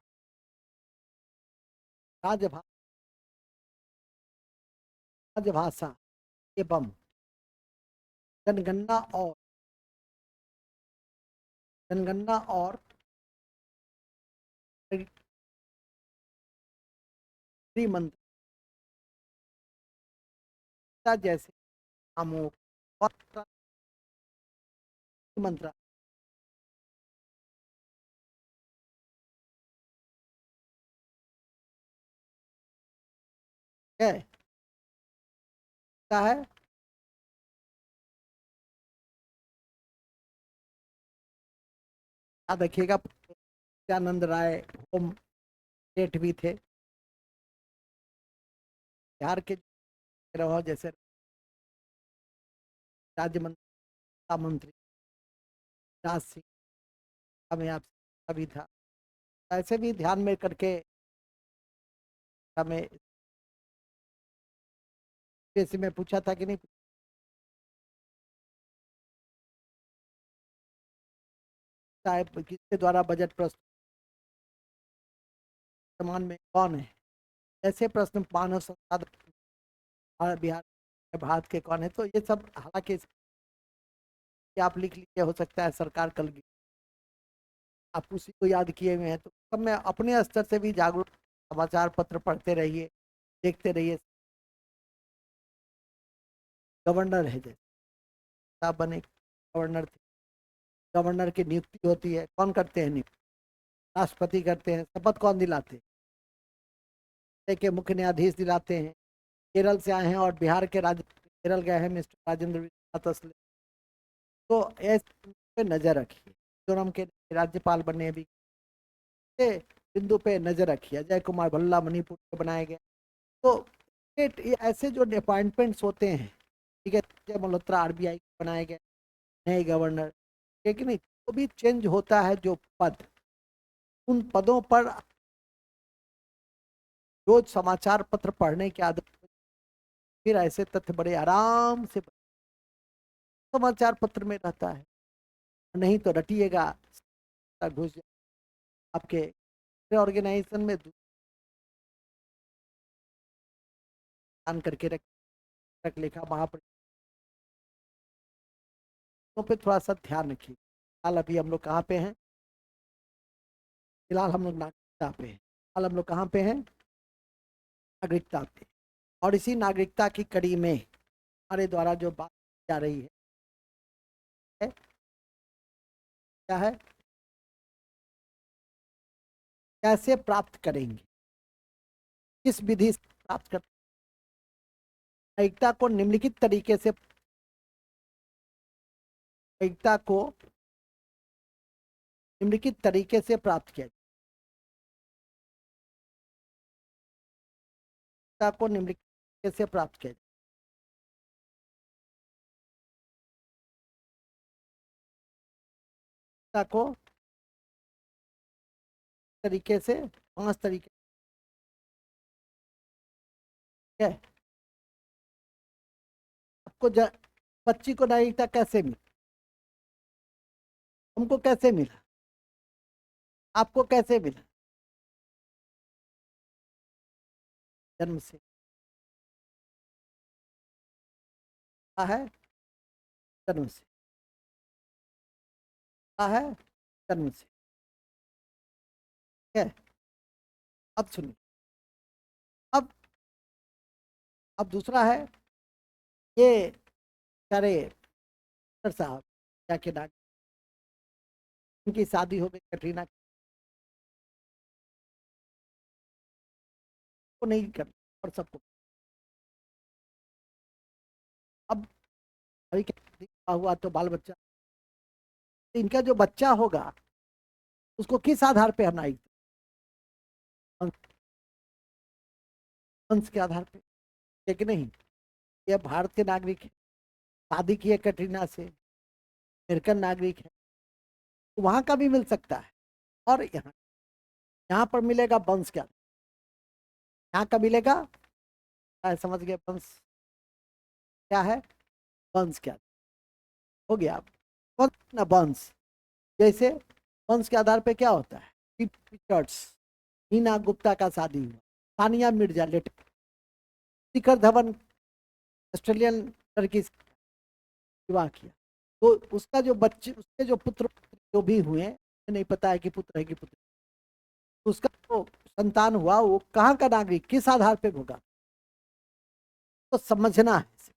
राजभाषा, राजभाषा एवं जनगणना और जनगणना और गृह मंत्रालय जैसे कामों और मंत्रालय है, क्या है? याद रखिएगा, नित्यानंद राय होम स्टेट भी थे बिहार के, रहो जैसे राज्य मंत्री राज सिंह कामयाब अभी था, ऐसे भी ध्यान में करके हमें जैसे में पूछा था कि नहीं, साहब किसके द्वारा बजट प्रस्तुत वर्तमान में कौन है? ऐसे प्रश्न मानव संसाधन बिहार भारत के कौन है? तो ये सब हालांकि आप लिख लीजिए, हो सकता है सरकार कल आप उसी को याद किए हुए हैं, तो सब में अपने स्तर से भी जागरूक, समाचार पत्र पढ़ते रहिए, देखते रहिए। गवर्नर है, जैसे साहब बने गवर्नर थे, गवर्नर की नियुक्ति होती है, कौन करते हैं नियुक्ति? राष्ट्रपति करते हैं। शपथ कौन दिलाते हैं? के मुख्य न्यायाधीश दिलाते हैं। केरल से आए हैं और बिहार के राज्य केरल गए हैं मिस्टर राजेंद्र विश्वनाथ असले, तो ऐसे पे नजर रखिए। मिजोरम के राज्यपाल बने भी, बिंदु पे नजर रखी। अजय कुमार भल्ला मणिपुर के बनाए गए। तो ये ऐसे जो अपॉइंटमेंट्स होते हैं, ठीक है, जय मल्होत्रा आरबीआई बनाए गए नए गवर्नर, ठीक है नहीं, तो भी चेंज होता है जो पद, उन पदों पर रोज समाचार पत्र पढ़ने की आदत, फिर ऐसे तथ्य बड़े आराम से समाचार पत्र में रहता है। नहीं तो रटिएगा, घुस आपके ऑर्गेनाइजेशन में दान करके रख लिखा वहां पर, तो पे थोड़ा सा ध्यान रखिए। फिलहाल अभी हम लोग कहाँ पे हैं? फिलहाल हम लोग नागरिकता पे हैं। फिलहाल हम लोग कहाँ पे हैं? नागरिकता पे। और इसी नागरिकता की कड़ी में हमारे द्वारा जो बात की जा रही है क्या है? कैसे प्राप्त करेंगे, किस विधि से प्राप्त कर नागरिकता को निम्नलिखित तरीके से, नागरिकता को निम्नलिखित तरीके से प्राप्त किया, नागरिकता को निम्नलिखित तरीके से प्राप्त किया, नागरिकता को तरीके से, 5 तरीके है। आपको बच्ची को नागरिकता कैसे मिली? हमको कैसे मिला? आपको कैसे मिला? जन्म से है, जन्म से है, जन्म से, है। अब सुनिए, अब अब दूसरा है ये, करे सर साहब क्या के नाग, उनकी शादी हो गई कटरीना को नहीं कर, और सबको। अब अभी क्या हुआ, तो बाल बच्चा, इनका जो बच्चा होगा उसको किस आधार पे हनाई? वंश के आधार पे, है कि नहीं? यह भारत के नागरिक है, शादी की है कटरीना से, अमेरिकन नागरिक है, तो वहां का भी मिल सकता है। और यहाँ यहाँ पर मिलेगा वंश के आधार, यहाँ का मिलेगा, समझ गए? वंश क्या है? वंश क्या हो गया? वंश ना वंश, जैसे वंश के आधार पे क्या होता है? पिक्चर्स, हीना गुप्ता का शादी हुआ, सानिया मिर्जा लेट, शिखर धवन ऑस्ट्रेलियन लड़की से विवाह किया, तो उसका जो बच्चे, उसके जो पुत्र जो भी हुए, नहीं पता है कि पुत्र है कि पुत्र, उसका जो संतान हुआ वो कहाँ का नागरिक, किस आधार पे होगा, तो समझना है।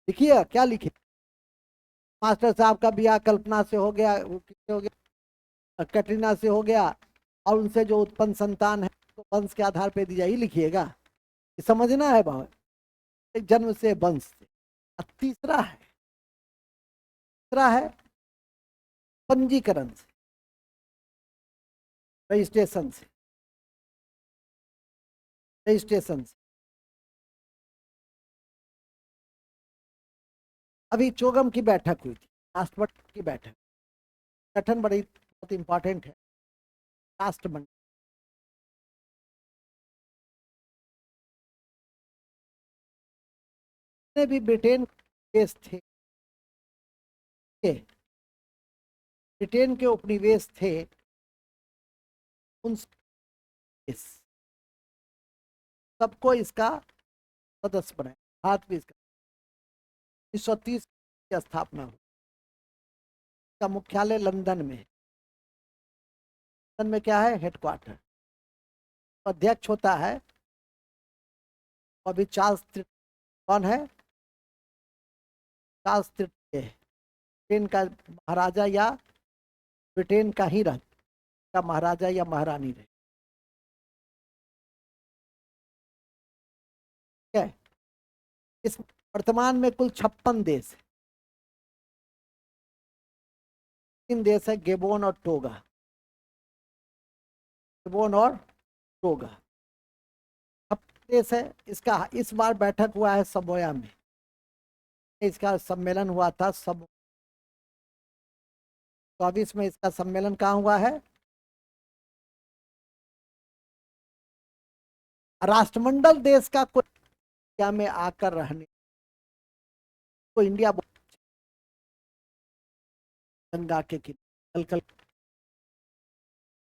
लिखिए क्या लिखे, मास्टर साहब का ब्याह कल्पना से हो गया, वो किससे हो गया? कटरीना से हो गया, और उनसे जो उत्पन्न संतान है तो वंश के आधार पे दी जाए, लिखिएगा, समझना है बहुत, जन्म से वंश से। तीसरा है पंजीकरण से, रजिस्ट्रेशन से, रजिस्ट्रेशन से। अभी चोगम की बैठक हुई थी, राष्ट्रपति की बैठक, गठन बड़ी बहुत इंपॉर्टेंट है, राष्ट्रमंडल में भी ब्रिटेन देश थे, ब्रिटेन के उपनिवेश थे, उन सबको इसका सदस्य बनाया। भारत भी इसका 1930 की स्थापना हुई, इसका मुख्यालय लंदन में, लंदन में क्या है? हेडक्वार्टर। अध्यक्ष होता है अभी चार्ल्स, कौन है? चार्ल्स तृतीय, ब्रिटेन का महाराजा या ब्रिटेन का ही रह का महाराजा या महारानी रहे, ठीक है? इस वर्तमान में कुल 56 देश है, तीन देश है, गेबोन और टोगा। गेबोन और टोगा अब देश है। इसका इस बार बैठक हुआ है सबोया में। इसका सम्मेलन हुआ था सब 24 में। इसका सम्मेलन कहाँ हुआ है? राष्ट्रमंडल देश का कोई इंडिया में आकर रहने को इंडिया गंगा के किनारे कल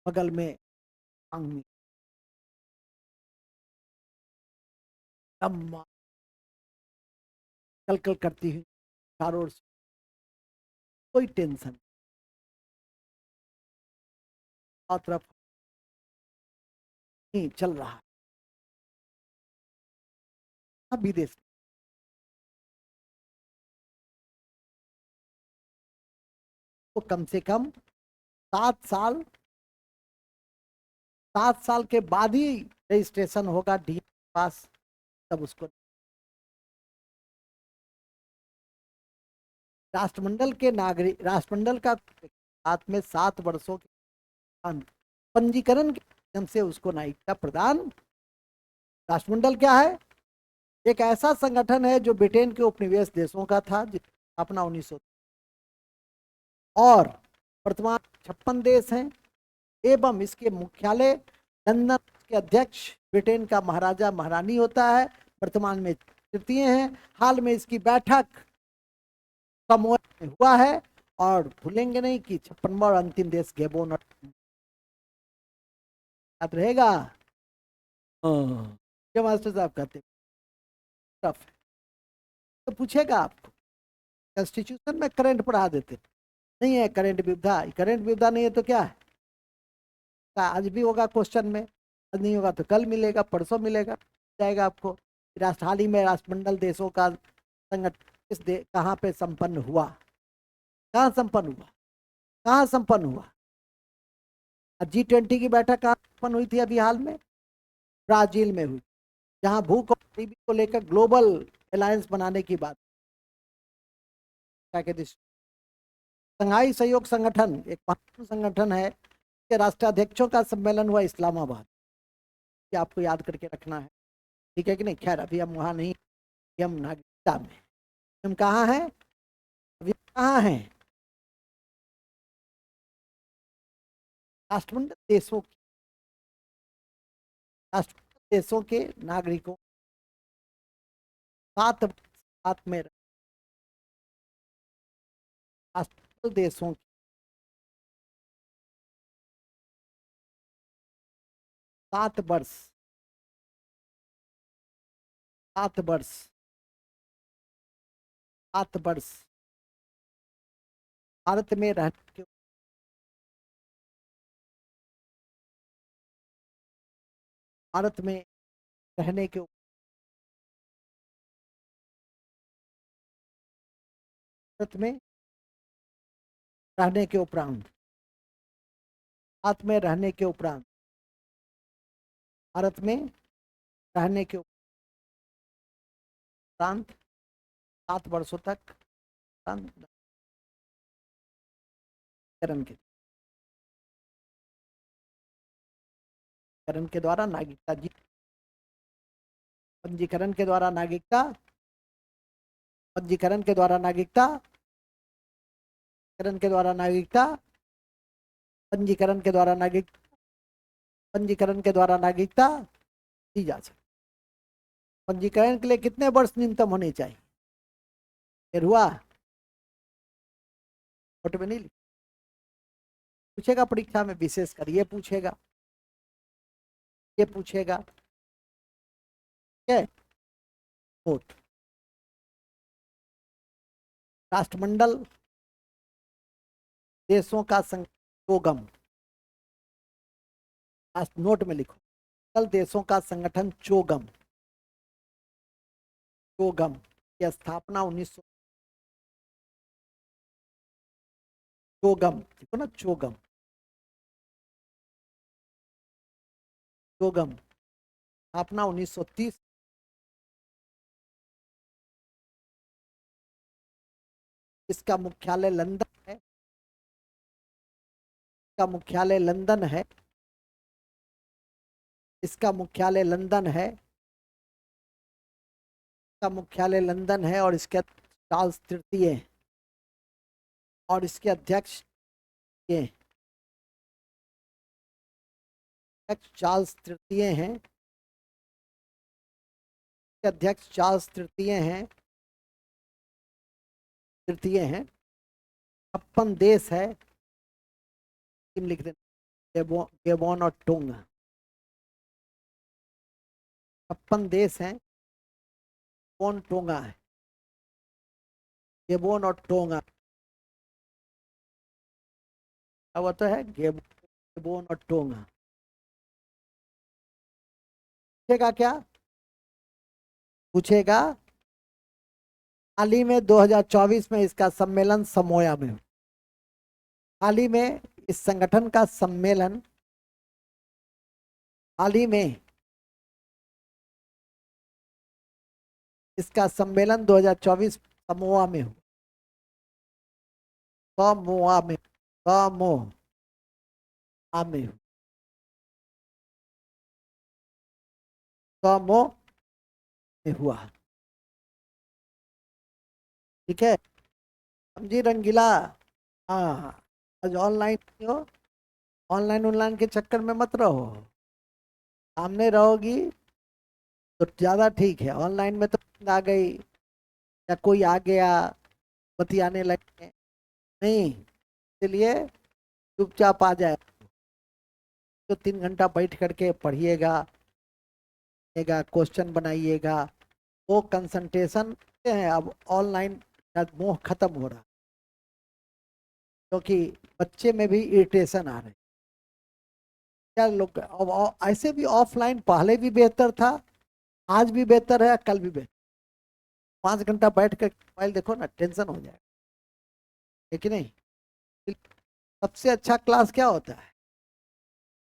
बगल में पांगमी कल कल करती हुई चारों ओर से कोई टेंशन और तरफ नहीं चल रहा है। विदेश तो कम से कम 7 साल 7 साल के बाद ही रजिस्ट्रेशन होगा डी पास, तब उसको राष्ट्रमंडल के नागरिक राष्ट्रमंडल का साथ में 7 वर्षों के पंजीकरण के माध्यम से उसको नागरिकता प्रदान। राष्ट्रमंडल क्या है? एक ऐसा संगठन है जो ब्रिटेन के उपनिवेश देशों का था, जिसकी स्थापना 1900 और वर्तमान 56 देश हैं एवं इसके मुख्यालय लंदन के अध्यक्ष ब्रिटेन का महाराजा महारानी होता है। वर्तमान में तृतीय है। हाल में इसकी बैठक समोआ में हुआ है और भूलेंगे नहीं कि 56वां और अंतिम देश गेबोन याद रहेगा। क्या मास्टर साहब कहते टफ है तो पूछेगा आपको कॉन्स्टिट्यूशन में करंट पढ़ा देते नहीं है। करंट विविधा, करंट विविधा नहीं है तो क्या है? आज भी होगा क्वेश्चन में, आज नहीं होगा तो कल मिलेगा, परसों मिलेगा जाएगा आपको। हाल ही में राष्ट्रमंडल देशों का संगठन कहाँ पे संपन्न हुआ? कहाँ संपन्न हुआ? कहाँ संपन्न हुआ? G20 की बैठक कहाँ संपन्न हुई थी? अभी हाल में ब्राजील में हुई, जहाँ भूख और गरीबी को लेकर ग्लोबल अलायंस बनाने की बात। संघाई सहयोग संगठन एक महत्वपूर्ण संगठन है के राष्ट्राध्यक्षों का सम्मेलन हुआ इस्लामाबाद। ये आपको याद करके रखना है, ठीक है कि नहीं? खैर अभी हम वहां नहीं, हम नागरिकता में। हम कहाँ हैं अभी? कहाँ हैं? राष्ट्रमंडल देशों राष्ट्रमंडल देशों के नागरिकों 7 में राष्ट्रमंडल देशों 7 वर्ष 7 वर्ष 7 वर्ष भारत में रहने के भारत में रहने के भारत में रहने के उपरांत भारत में रहने के उपरांत भारत में रहने के उपरांत 7 वर्षों तक पंजीकरण के द्वारा नागरिकता पंजीकरण के द्वारा नागरिकता पंजीकरण के द्वारा नागरिकता पंजीकरण के द्वारा नागरिकता पंजीकरण के द्वारा नागरिकता पंजीकरण के द्वारा नागरिकता दी जा सकती। पंजीकरण के लिए कितने वर्ष न्यूनतम होने चाहिए? फिर हुआ नोट में नहीं पूछेगा, परीक्षा में विशेष कर ये पूछेगा, ये पूछेगा क्या नोट। राष्ट्रमंडल देशों का संगम, नोट में लिखो कल देशों का संगठन चोगम चोगम की स्थापना 1900 चोगम देखो ना चोगम चोगम स्थापना 1930। इसका मुख्यालय लंदन है। इसका मुख्यालय लंदन है, इसका मुख्यालय लंदन है, इसका मुख्यालय लंदन है और इसके चार्ल्स तृतीय हैं और इसके अध्यक्ष ये चार्ल्स तृतीय हैं, अध्यक्ष चार्ल्स तृतीय हैं, छप्पन देश है, लिख दें गेबोन और टोंगा, 56 देश हैं, कौन टोंगा है, गेबोन और टोंगा, वो तो है गेबोन और टोंगा। पूछेगा क्या, पूछेगा हाल ही में 2024 में इसका सम्मेलन समोया में, हाल ही में इस संगठन का सम्मेलन, हाल ही में इसका सम्मेलन 2024 समोआ में हो, समोआ में, समोआ में हो, समो में हुआ। ठीक है, समझी रंगीला। हाँ, आज ऑनलाइन हो, ऑनलाइन के चक्कर में मत रहो, सामने रहोगी तो ज्यादा ठीक है। ऑनलाइन में तो आ गई या कोई आ गया बतियाने लगे, नहीं, इसलिए चुपचाप आ जाए, तो 3 घंटा बैठ करके पढ़िएगा, क्वेश्चन बनाइएगा, वो कंसंट्रेशन है। अब ऑनलाइन का मोह खत्म हो रहा, क्योंकि बच्चे में भी इरिटेशन आ रहे। क्या लोग ऐसे भी ऑफलाइन पहले भी बेहतर था, आज भी बेहतर है, कल भी बेहतर। 5 घंटा बैठ कर मोबाइल देखो ना, टेंशन हो जाए, है कि नहीं। सबसे अच्छा क्लास क्या होता है,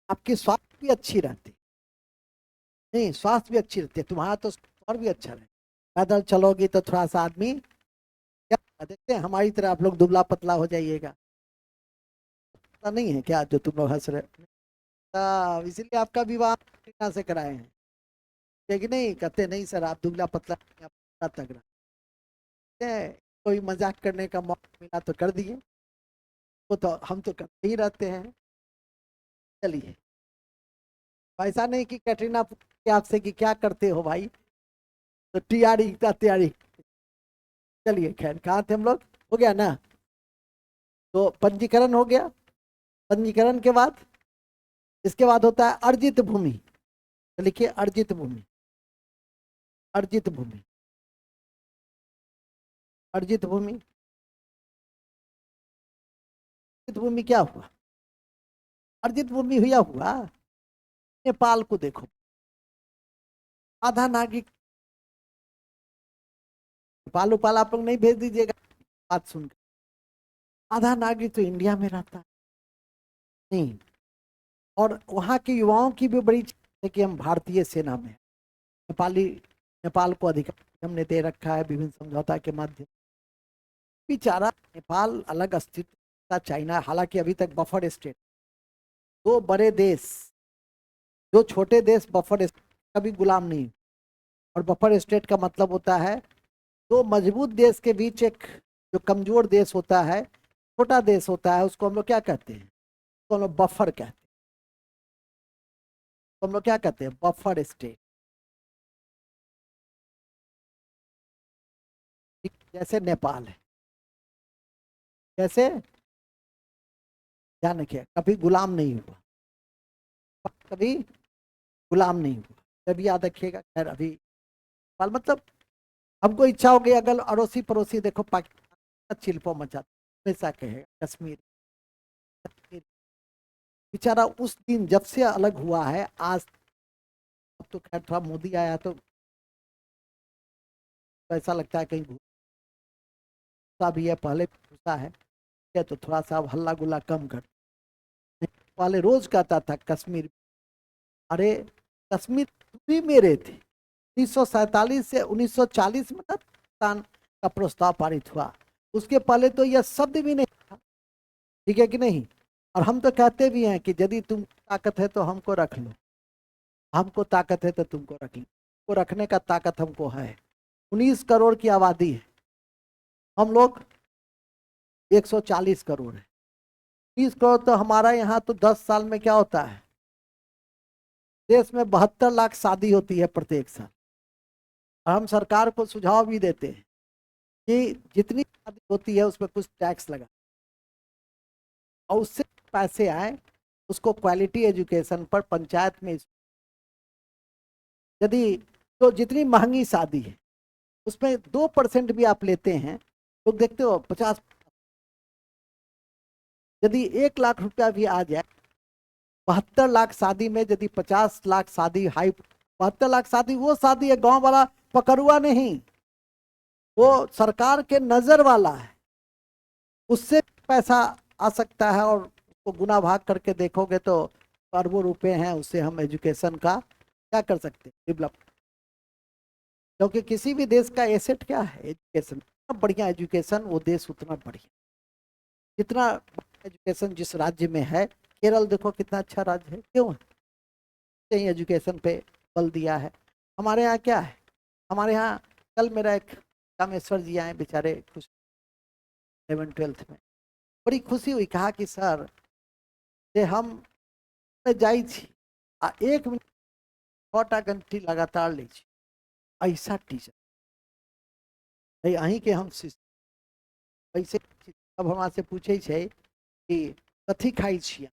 आपकी स्वास्थ्य भी अच्छी रहती, नहीं स्वास्थ्य भी अच्छी रहती है तुम्हारा, तो और भी अच्छा रहे। पैदल चलोगी तो थोड़ा सा आदमी, क्या देखते हैं हमारी तरह आप लोग दुबला पतला हो जाइएगा, पता नहीं है क्या जो तुम लोग हंस रहे, इसीलिए आपका विवाह से कराए हैं, कि नहीं कहते नहीं सर आप दुबला पतला तगड़ा, कोई मजाक करने का मौका मिला तो कर दिए, वो तो हम तो करते ही रहते हैं। चलिए, ऐसा नहीं कि कैटरीना आपसे कि क्या करते हो भाई, तो तैयारी का तैयारी। चलिए खैर, कहाँ थे हम लोग, हो गया ना, तो पंजीकरण हो गया। पंजीकरण के बाद इसके बाद होता है अर्जित भूमि, तो लिखिए अर्जित भूमि, अर्जित भूमि, अर्जित भूमि। अर्जित भूमि क्या हुआ, अर्जित भूमि हुआ नेपाल को देखो, आधा नागरिक, नेपाल उपाल आप लोग नहीं भेज दीजिएगा बात सुनकर, आधा नागरिक तो इंडिया में रहता है, नहीं, और वहाँ के युवाओं की भी बड़ी है कि हम भारतीय सेना में, नेपाल को अधिकार हमने दे रखा है विभिन्न समझौता के माध्यम। बेचारा नेपाल अलग अस्तित्व था, चाइना हालांकि अभी तक बफर स्टेट, 2 बड़े देश, 2 छोटे देश बफर स्टेट कभी गुलाम नहीं, और बफर स्टेट का मतलब होता है 2 मजबूत देश के बीच एक जो कमजोर देश होता है, छोटा देश होता है, उसको हम लोग क्या कहते हैं, तो हम लोग बफर कहते हैं, तो हम लोग क्या कहते हैं, बफर स्टेट। जैसे नेपाल है, जैसे ध्यान रखिए कभी गुलाम नहीं हुआ, कभी गुलाम नहीं हुआ, जब याद रखिएगा। खैर अभी मतलब हमको इच्छा हो गई, अगर अड़ोसी पड़ोसी देखो पाकिस्तान चिल्पो मचाता हमेशा कहेगा कश्मीर, बेचारा उस दिन जब से अलग हुआ है आज, अब तो खैर थोड़ा मोदी आया तो ऐसा लगता है कहीं गुस्सा भी है, पहले गुस्सा है, तो थोड़ा सा हल्ला गुल्ला कम कर, पहले रोज कहता था कश्मीर, अरे कश्मीर भी मेरे थे, 1947 से 1940 में पाकिस्तान का प्रस्ताव पारित हुआ, उसके पहले तो यह शब्द भी नहीं था, ठीक है कि नहीं, और हम तो कहते भी हैं कि यदि तुम ताकत है तो हमको रख लो, हमको ताकत है तो तुमको रख लो, को रखने का ताकत हमको है। 19 करोड़ की आबादी है, हम लोग 140 करोड़ है। 30 करोड़ तो हमारा यहाँ तो 10 साल में क्या होता है, देश में 72 लाख शादी होती है प्रत्येक साल। और हम सरकार को सुझाव भी देते हैं कि जितनी शादी होती है उसमें कुछ टैक्स लगा और उससे पैसे आए उसको क्वालिटी एजुकेशन पर पंचायत में, यदि तो जितनी महंगी शादी है उसमें 2% भी आप लेते हैं तो देखते हो 50, यदि 1 लाख रुपया भी आ जाए, 72 लाख शादी में यदि 50 लाख शादी हाई, 72 लाख शादी वो शादी है गांव वाला पकड़ुआ नहीं, वो सरकार के नजर वाला है, उससे पैसा आ सकता है और उसको गुना भाग करके देखोगे तो अरबों रुपए हैं, उससे हम एजुकेशन का क्या कर सकते हैं, डेवलप। क्योंकि किसी भी देश का एसेट क्या है, एजुकेशन। बढ़िया एजुकेशन वो देश उतना बढ़िया, जितना एजुकेशन जिस राज्य में है, केरल देखो कितना अच्छा राज्य है, क्यों है, कहीं एजुकेशन पे बल दिया है। हमारे यहाँ क्या है, हमारे यहाँ कल मेरा एक कामेश्वर जी आए बेचारे, खुश 11th-12th में, बड़ी खुशी हुई, कहा कि सर जे हम जाई छी आ 1 मिनट 6टा घंटी लगातार लै छी, ऐसा टीचर भाई अहीं के हम शिष्य ऐसे। अब हमरा से पूछे छे कि कथी खाई छियै,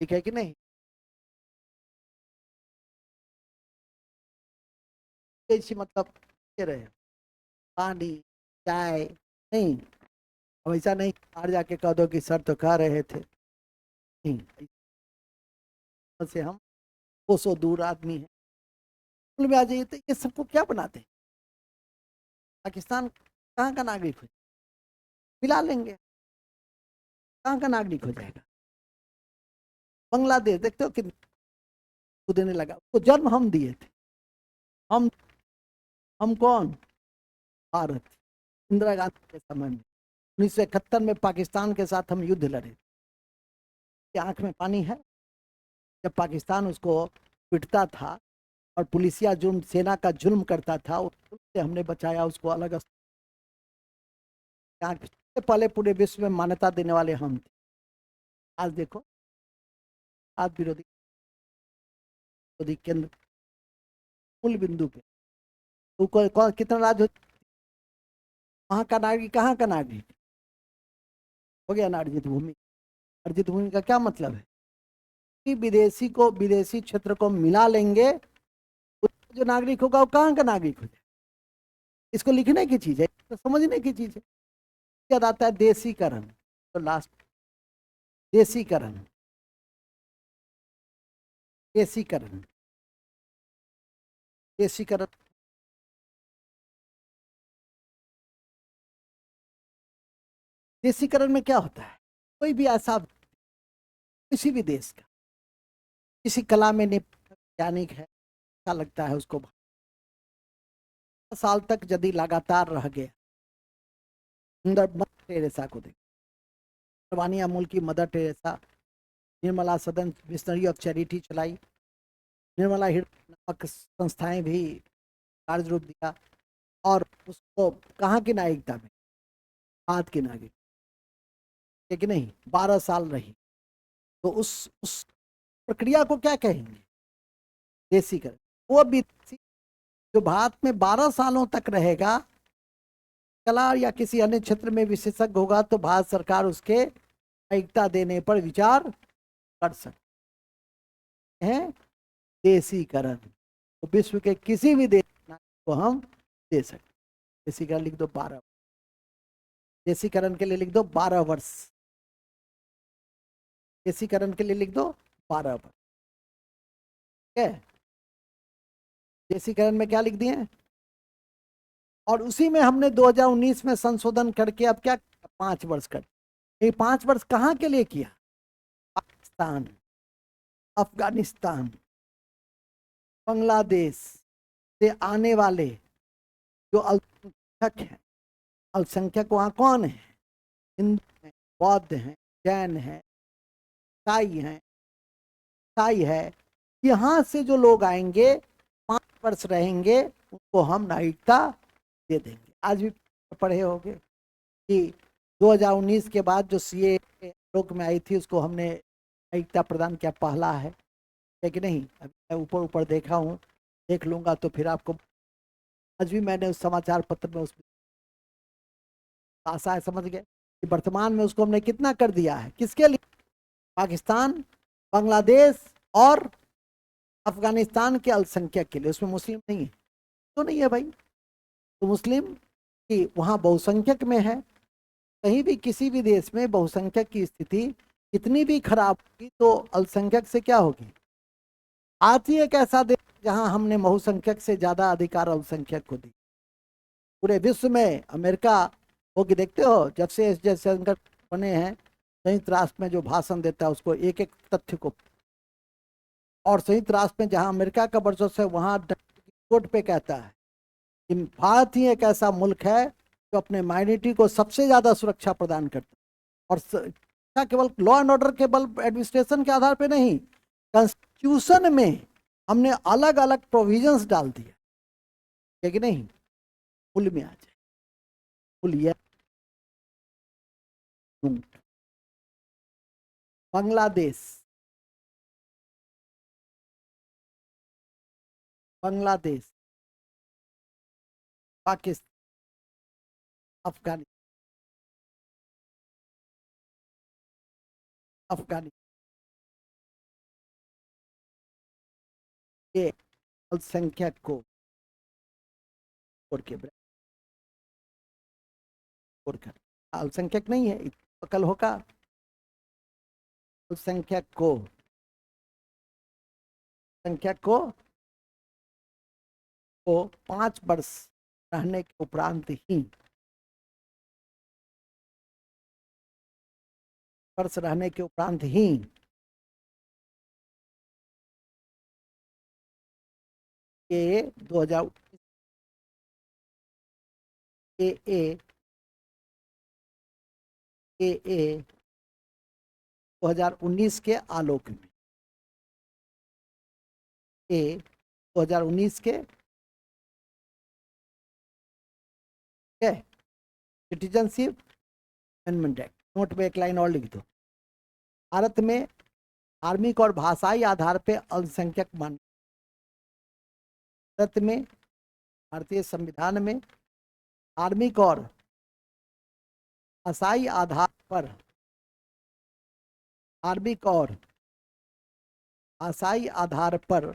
ठीक है कि नहीं, मतलब के रहे पानी चाय नहीं, अब ऐसा नहीं बाहर जाके कह दो कि सर तो कह रहे थे, नहीं, से हम 200 दूर आदमी है, स्कूल में आ जाइए तो ये सबको क्या बनाते हैं, पाकिस्तान कहाँ का नागरिक हो, मिला लेंगे, कहाँ का नागरिक हो जाएगा। बांग्लादेश देखते हो कितना देने लगा, उसको जन्म हम दिए थे, हम कौन, भारत, इंदिरा गांधी के समय में 1971 में पाकिस्तान के साथ हम युद्ध लड़े, आंख में पानी है, जब पाकिस्तान उसको पिटता था और पुलिसिया जुर्म सेना का जुल्म करता था, उससे हमने बचाया उसको अलग, पहले पूरे विश्व में मान्यता देने वाले हम थे। आज देखो, आज विरोधी विरोधी केंद्र मूल बिंदु पे, तो कौन कितना राज्य, वहां का नागरिक, कहाँ का नागरिक हो गया ना अर्जित भूमि। अर्जित भूमि का क्या मतलब है कि विदेशी को, विदेशी क्षेत्र को मिला लेंगे, जो नागरिक होगा वो कहाँ का नागरिक हो जाए। इसको लिखने की चीज है, तो समझने की चीज है। याद आता है देशीकरण, तो लास्ट देशीकरण, देशीकरण, देशीकरण, देशीकरण में क्या होता है, कोई भी ऐसा किसी भी देश का किसी कला में वैज्ञानिक है, अच्छा लगता है उसको, साल तक यदि लगातार रह गया, मदर टेरेसा को देख, वानी अमूल की मदर टेरेसा, निर्मला सदन मिशनरी ऑफ चैरिटी चलाई, निर्मला नामक संस्थाएं भी कार्य रूप दिया, और उसको कहाँ की नागरिकता में, भारत की नागरिक, कि नहीं, 12 साल रही, तो उस प्रक्रिया को क्या कहेंगे, देशीकरण। वो विदेशी जो भारत में 12 सालों तक रहेगा, कला या किसी अन्य क्षेत्र में विशेषज्ञ होगा, तो भारत सरकार उसके नागरिकता देने पर विचार कर सकते हैं। देशीकरण तो विश्व के किसी भी देश को हम दे सकते, देशीकरण लिख दो 12, देशीकरण के लिए लिख दो 12 वर्ष, देशीकरण के लिए लिख दो 12 वर्ष, ठीक है। देशीकरण में क्या लिख दिए, और उसी में हमने 2019 में संशोधन करके अब क्या 5 वर्ष कर, ये 5 वर्ष कहाँ के लिए किया, पाकिस्तान, अफगानिस्तान, बांग्लादेश से आने वाले जो अल्पसंख्यक हैं, अल्पसंख्यक वहाँ कौन है, हिंदू हैं, बौद्ध हैं, जैन हैं, ईसाई हैं, ईसाई है, यहाँ से जो लोग आएंगे 5 वर्ष रहेंगे उनको हम नागरिकता दे देंगे। आज भी पढ़े होंगे कि 2019 के बाद जो सीए लोक में आई थी उसको हमने नागरिकता प्रदान किया, पहला है कि नहीं? अभी मैं ऊपर ऊपर देखा हूँ, देख लूंगा तो फिर आपको। आज भी मैंने उस समाचार पत्र में उसमें आशा है, समझ गए कि वर्तमान में उसको हमने कितना कर दिया है, किसके लिए? पाकिस्तान, बांग्लादेश और अफगानिस्तान के अल्पसंख्यक के लिए। उसमें मुस्लिम नहीं है तो नहीं है भाई, तो मुस्लिम की वहाँ बहुसंख्यक में है। कहीं भी किसी भी देश में बहुसंख्यक की स्थिति कितनी भी खराब होगी तो अल्पसंख्यक से क्या होगी? आज ही एक ऐसा देश जहां हमने बहुसंख्यक से ज्यादा अधिकार अल्पसंख्यक को दी पूरे विश्व में, अमेरिका हो कि देखते हो जब से एस जयशंकर बने हैं संयुक्त राष्ट्र में जो भाषण देता है उसको एक एक तथ्य को, और संयुक्त राष्ट्र में जहां अमेरिका का वर्चस्व है वहां कोर्ट पे कहता है कि भारत ही एक ऐसा मुल्क है जो अपने माइनॉरिटी को सबसे ज्यादा सुरक्षा प्रदान करता है। और सुरक्षा केवल लॉ एंड ऑर्डर के बल एडमिनिस्ट्रेशन के आधार पे नहीं, कॉन्स्टिट्यूशन में हमने अलग अलग प्रोविजंस डाल दिए, है कि नहीं? मूल में आ जाए, मूल बांग्लादेश, बांग्लादेश, पाकिस्तान, अफगानिस्तान, अफगानिस्तान के अल्पसंख्यक को अल्पसंख्यक नहीं है, कल होगा अल्पसंख्यक को, संख्यक को 5 वर्ष रहने के उपरांत ही, वर्ष रहने के उपरांत ही ए 2000 ए 2019 के आलोक में, ए 2019 के सिटीजनशिप अमेंडमेंट एक्ट, नोट में एक लाइन और लिख दो। भारत में धार्मिक और भाषाई आधार पर अल्पसंख्यक मान, भारत में भारतीय संविधान में धार्मिक और भाषाई आधार पर, धार्मिक और भाषाई आधार पर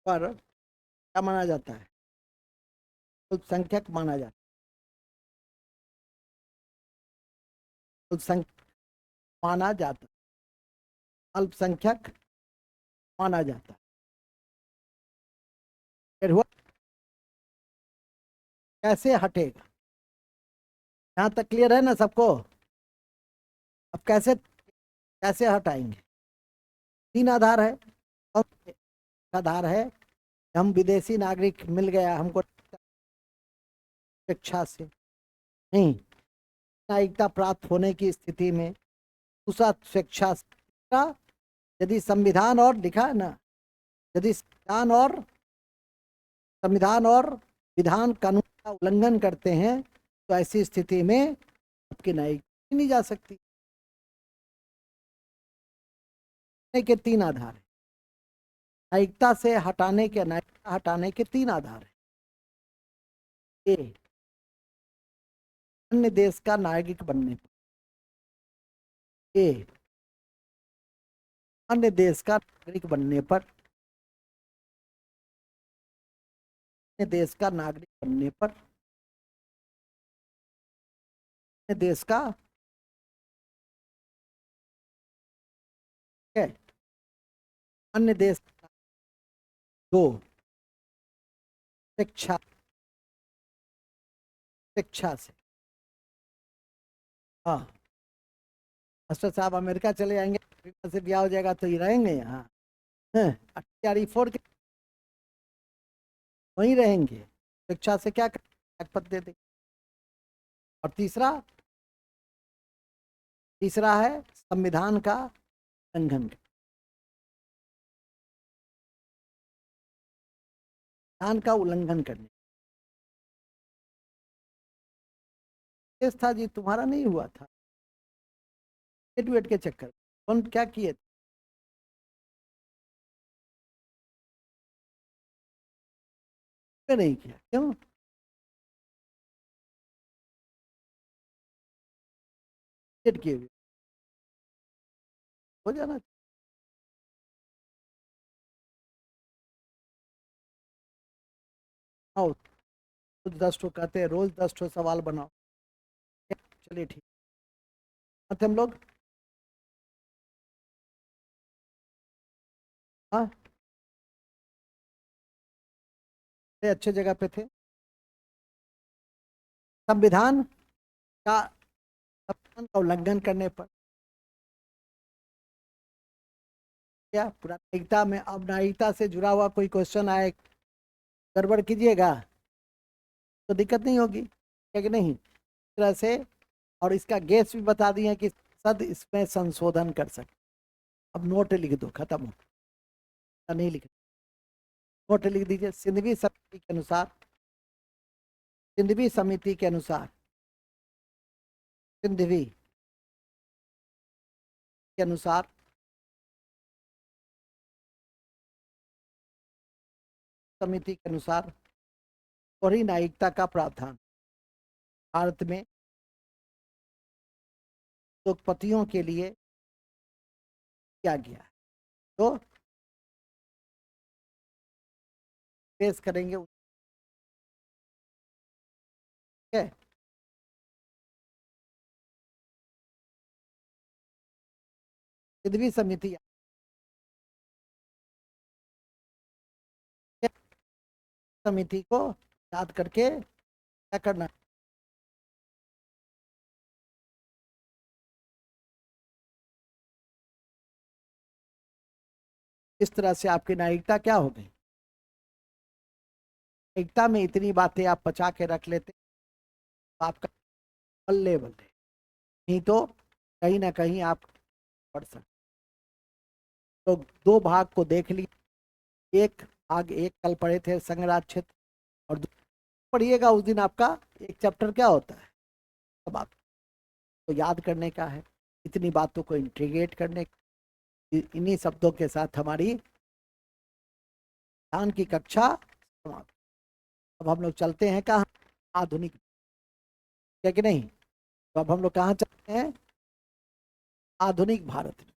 क्या माना जाता है? अल्पसंख्यक माना जाता है, अल्पसंख्यक माना जाता, अल्पसंख्यक माना जाता है। फिर हुआ कैसे हटेगा? यहाँ तक क्लियर है ना सबको? अब कैसे कैसे हटाएंगे? 3 आधार है। और आधार है हम विदेशी नागरिक मिल गया हमको स्वेच्छा से, नहीं, नागरिकता प्राप्त होने की स्थिति में दूसरा स्वेच्छा से, यदि संविधान और लिखा है ना, यदि संविधान और विधान कानून का उल्लंघन करते हैं तो ऐसी स्थिति में आपकी नागरिकता नहीं जा सकती। के 3 आधार है, नागरिकता से हटाने के, नागरिकता हटाने के 3 आधार है। ए, अन्य देश का नागरिक बनने पर, ए, अन्य देश का नागरिक बनने पर, अन्य देश का नागरिक बनने पर, अन्य देश का है, अन्य देश दो शिक्षा, शिक्षा से, हाँ, मास्टर साहब अमेरिका चले जाएंगे, से ब्याह हो जाएगा तो ये रहेंगे यहाँ, 4 के वहीं रहेंगे, शिक्षा से क्या पद दे देंगे। और तीसरा तीसरा है संविधान का उल्लंघन, संविधान का उल्लंघन करने। केस था जी, तुम्हारा नहीं हुआ था वेट के चक्कर, कौन क्या किए थे? नहीं किया, क्यों? किए हुए हो जाना। आओ, रोज 10 कहते हैं, रोज 10 सवाल बनाओ। चलिए ठीक है, हम लोग। हाँ, अच्छे जगह पे थे। संविधान का संविधान का उल्लंघन करने पर क्या पूरा नागरिकता में, अब नागरिकता से जुड़ा हुआ कोई क्वेश्चन आए, गड़बड़ कीजिएगा तो दिक्कत नहीं होगी, है कि नहीं? इस तरह से, और इसका गेस भी बता दिए कि सद इसमें संशोधन कर सकते। अब नोट लिख दो, खत्म हो, नहीं लिख, नोट लिख दीजिए। सिंधवी समिति के अनुसार, सिंधवी समिति के अनुसार, सिंधवी के अनुसार समिति के अनुसार दोहरी न्यायिकता का प्रावधान भारत में उद्योगपतियों के लिए किया गया है। तो पेश करेंगे, ठीक है? सिंधवी समिति, समिति को याद करके क्या करना है? इस तरह से आपकी नागरिकता क्या हो गई। नागरिकता में इतनी बातें आप बचा के रख लेते तो आपका बल्ले बल्ले, नहीं तो कहीं ना कहीं आप पढ़ सकते। तो दो भाग को देख लीजिए, एक भाग एक कल पढ़े थे संघराज क्षेत्र, और पढ़िएगा उस दिन आपका एक चैप्टर क्या होता है, सब आप तो याद करने का है, इतनी बातों को इंटीग्रेट करने। इन्हीं शब्दों के साथ हमारी ध्यान की कक्षा समाप्त। अब हम लोग चलते हैं कहाँ? आधुनिक, क्या कि नहीं? तो अब हम लोग कहाँ चलते हैं? आधुनिक भारत में।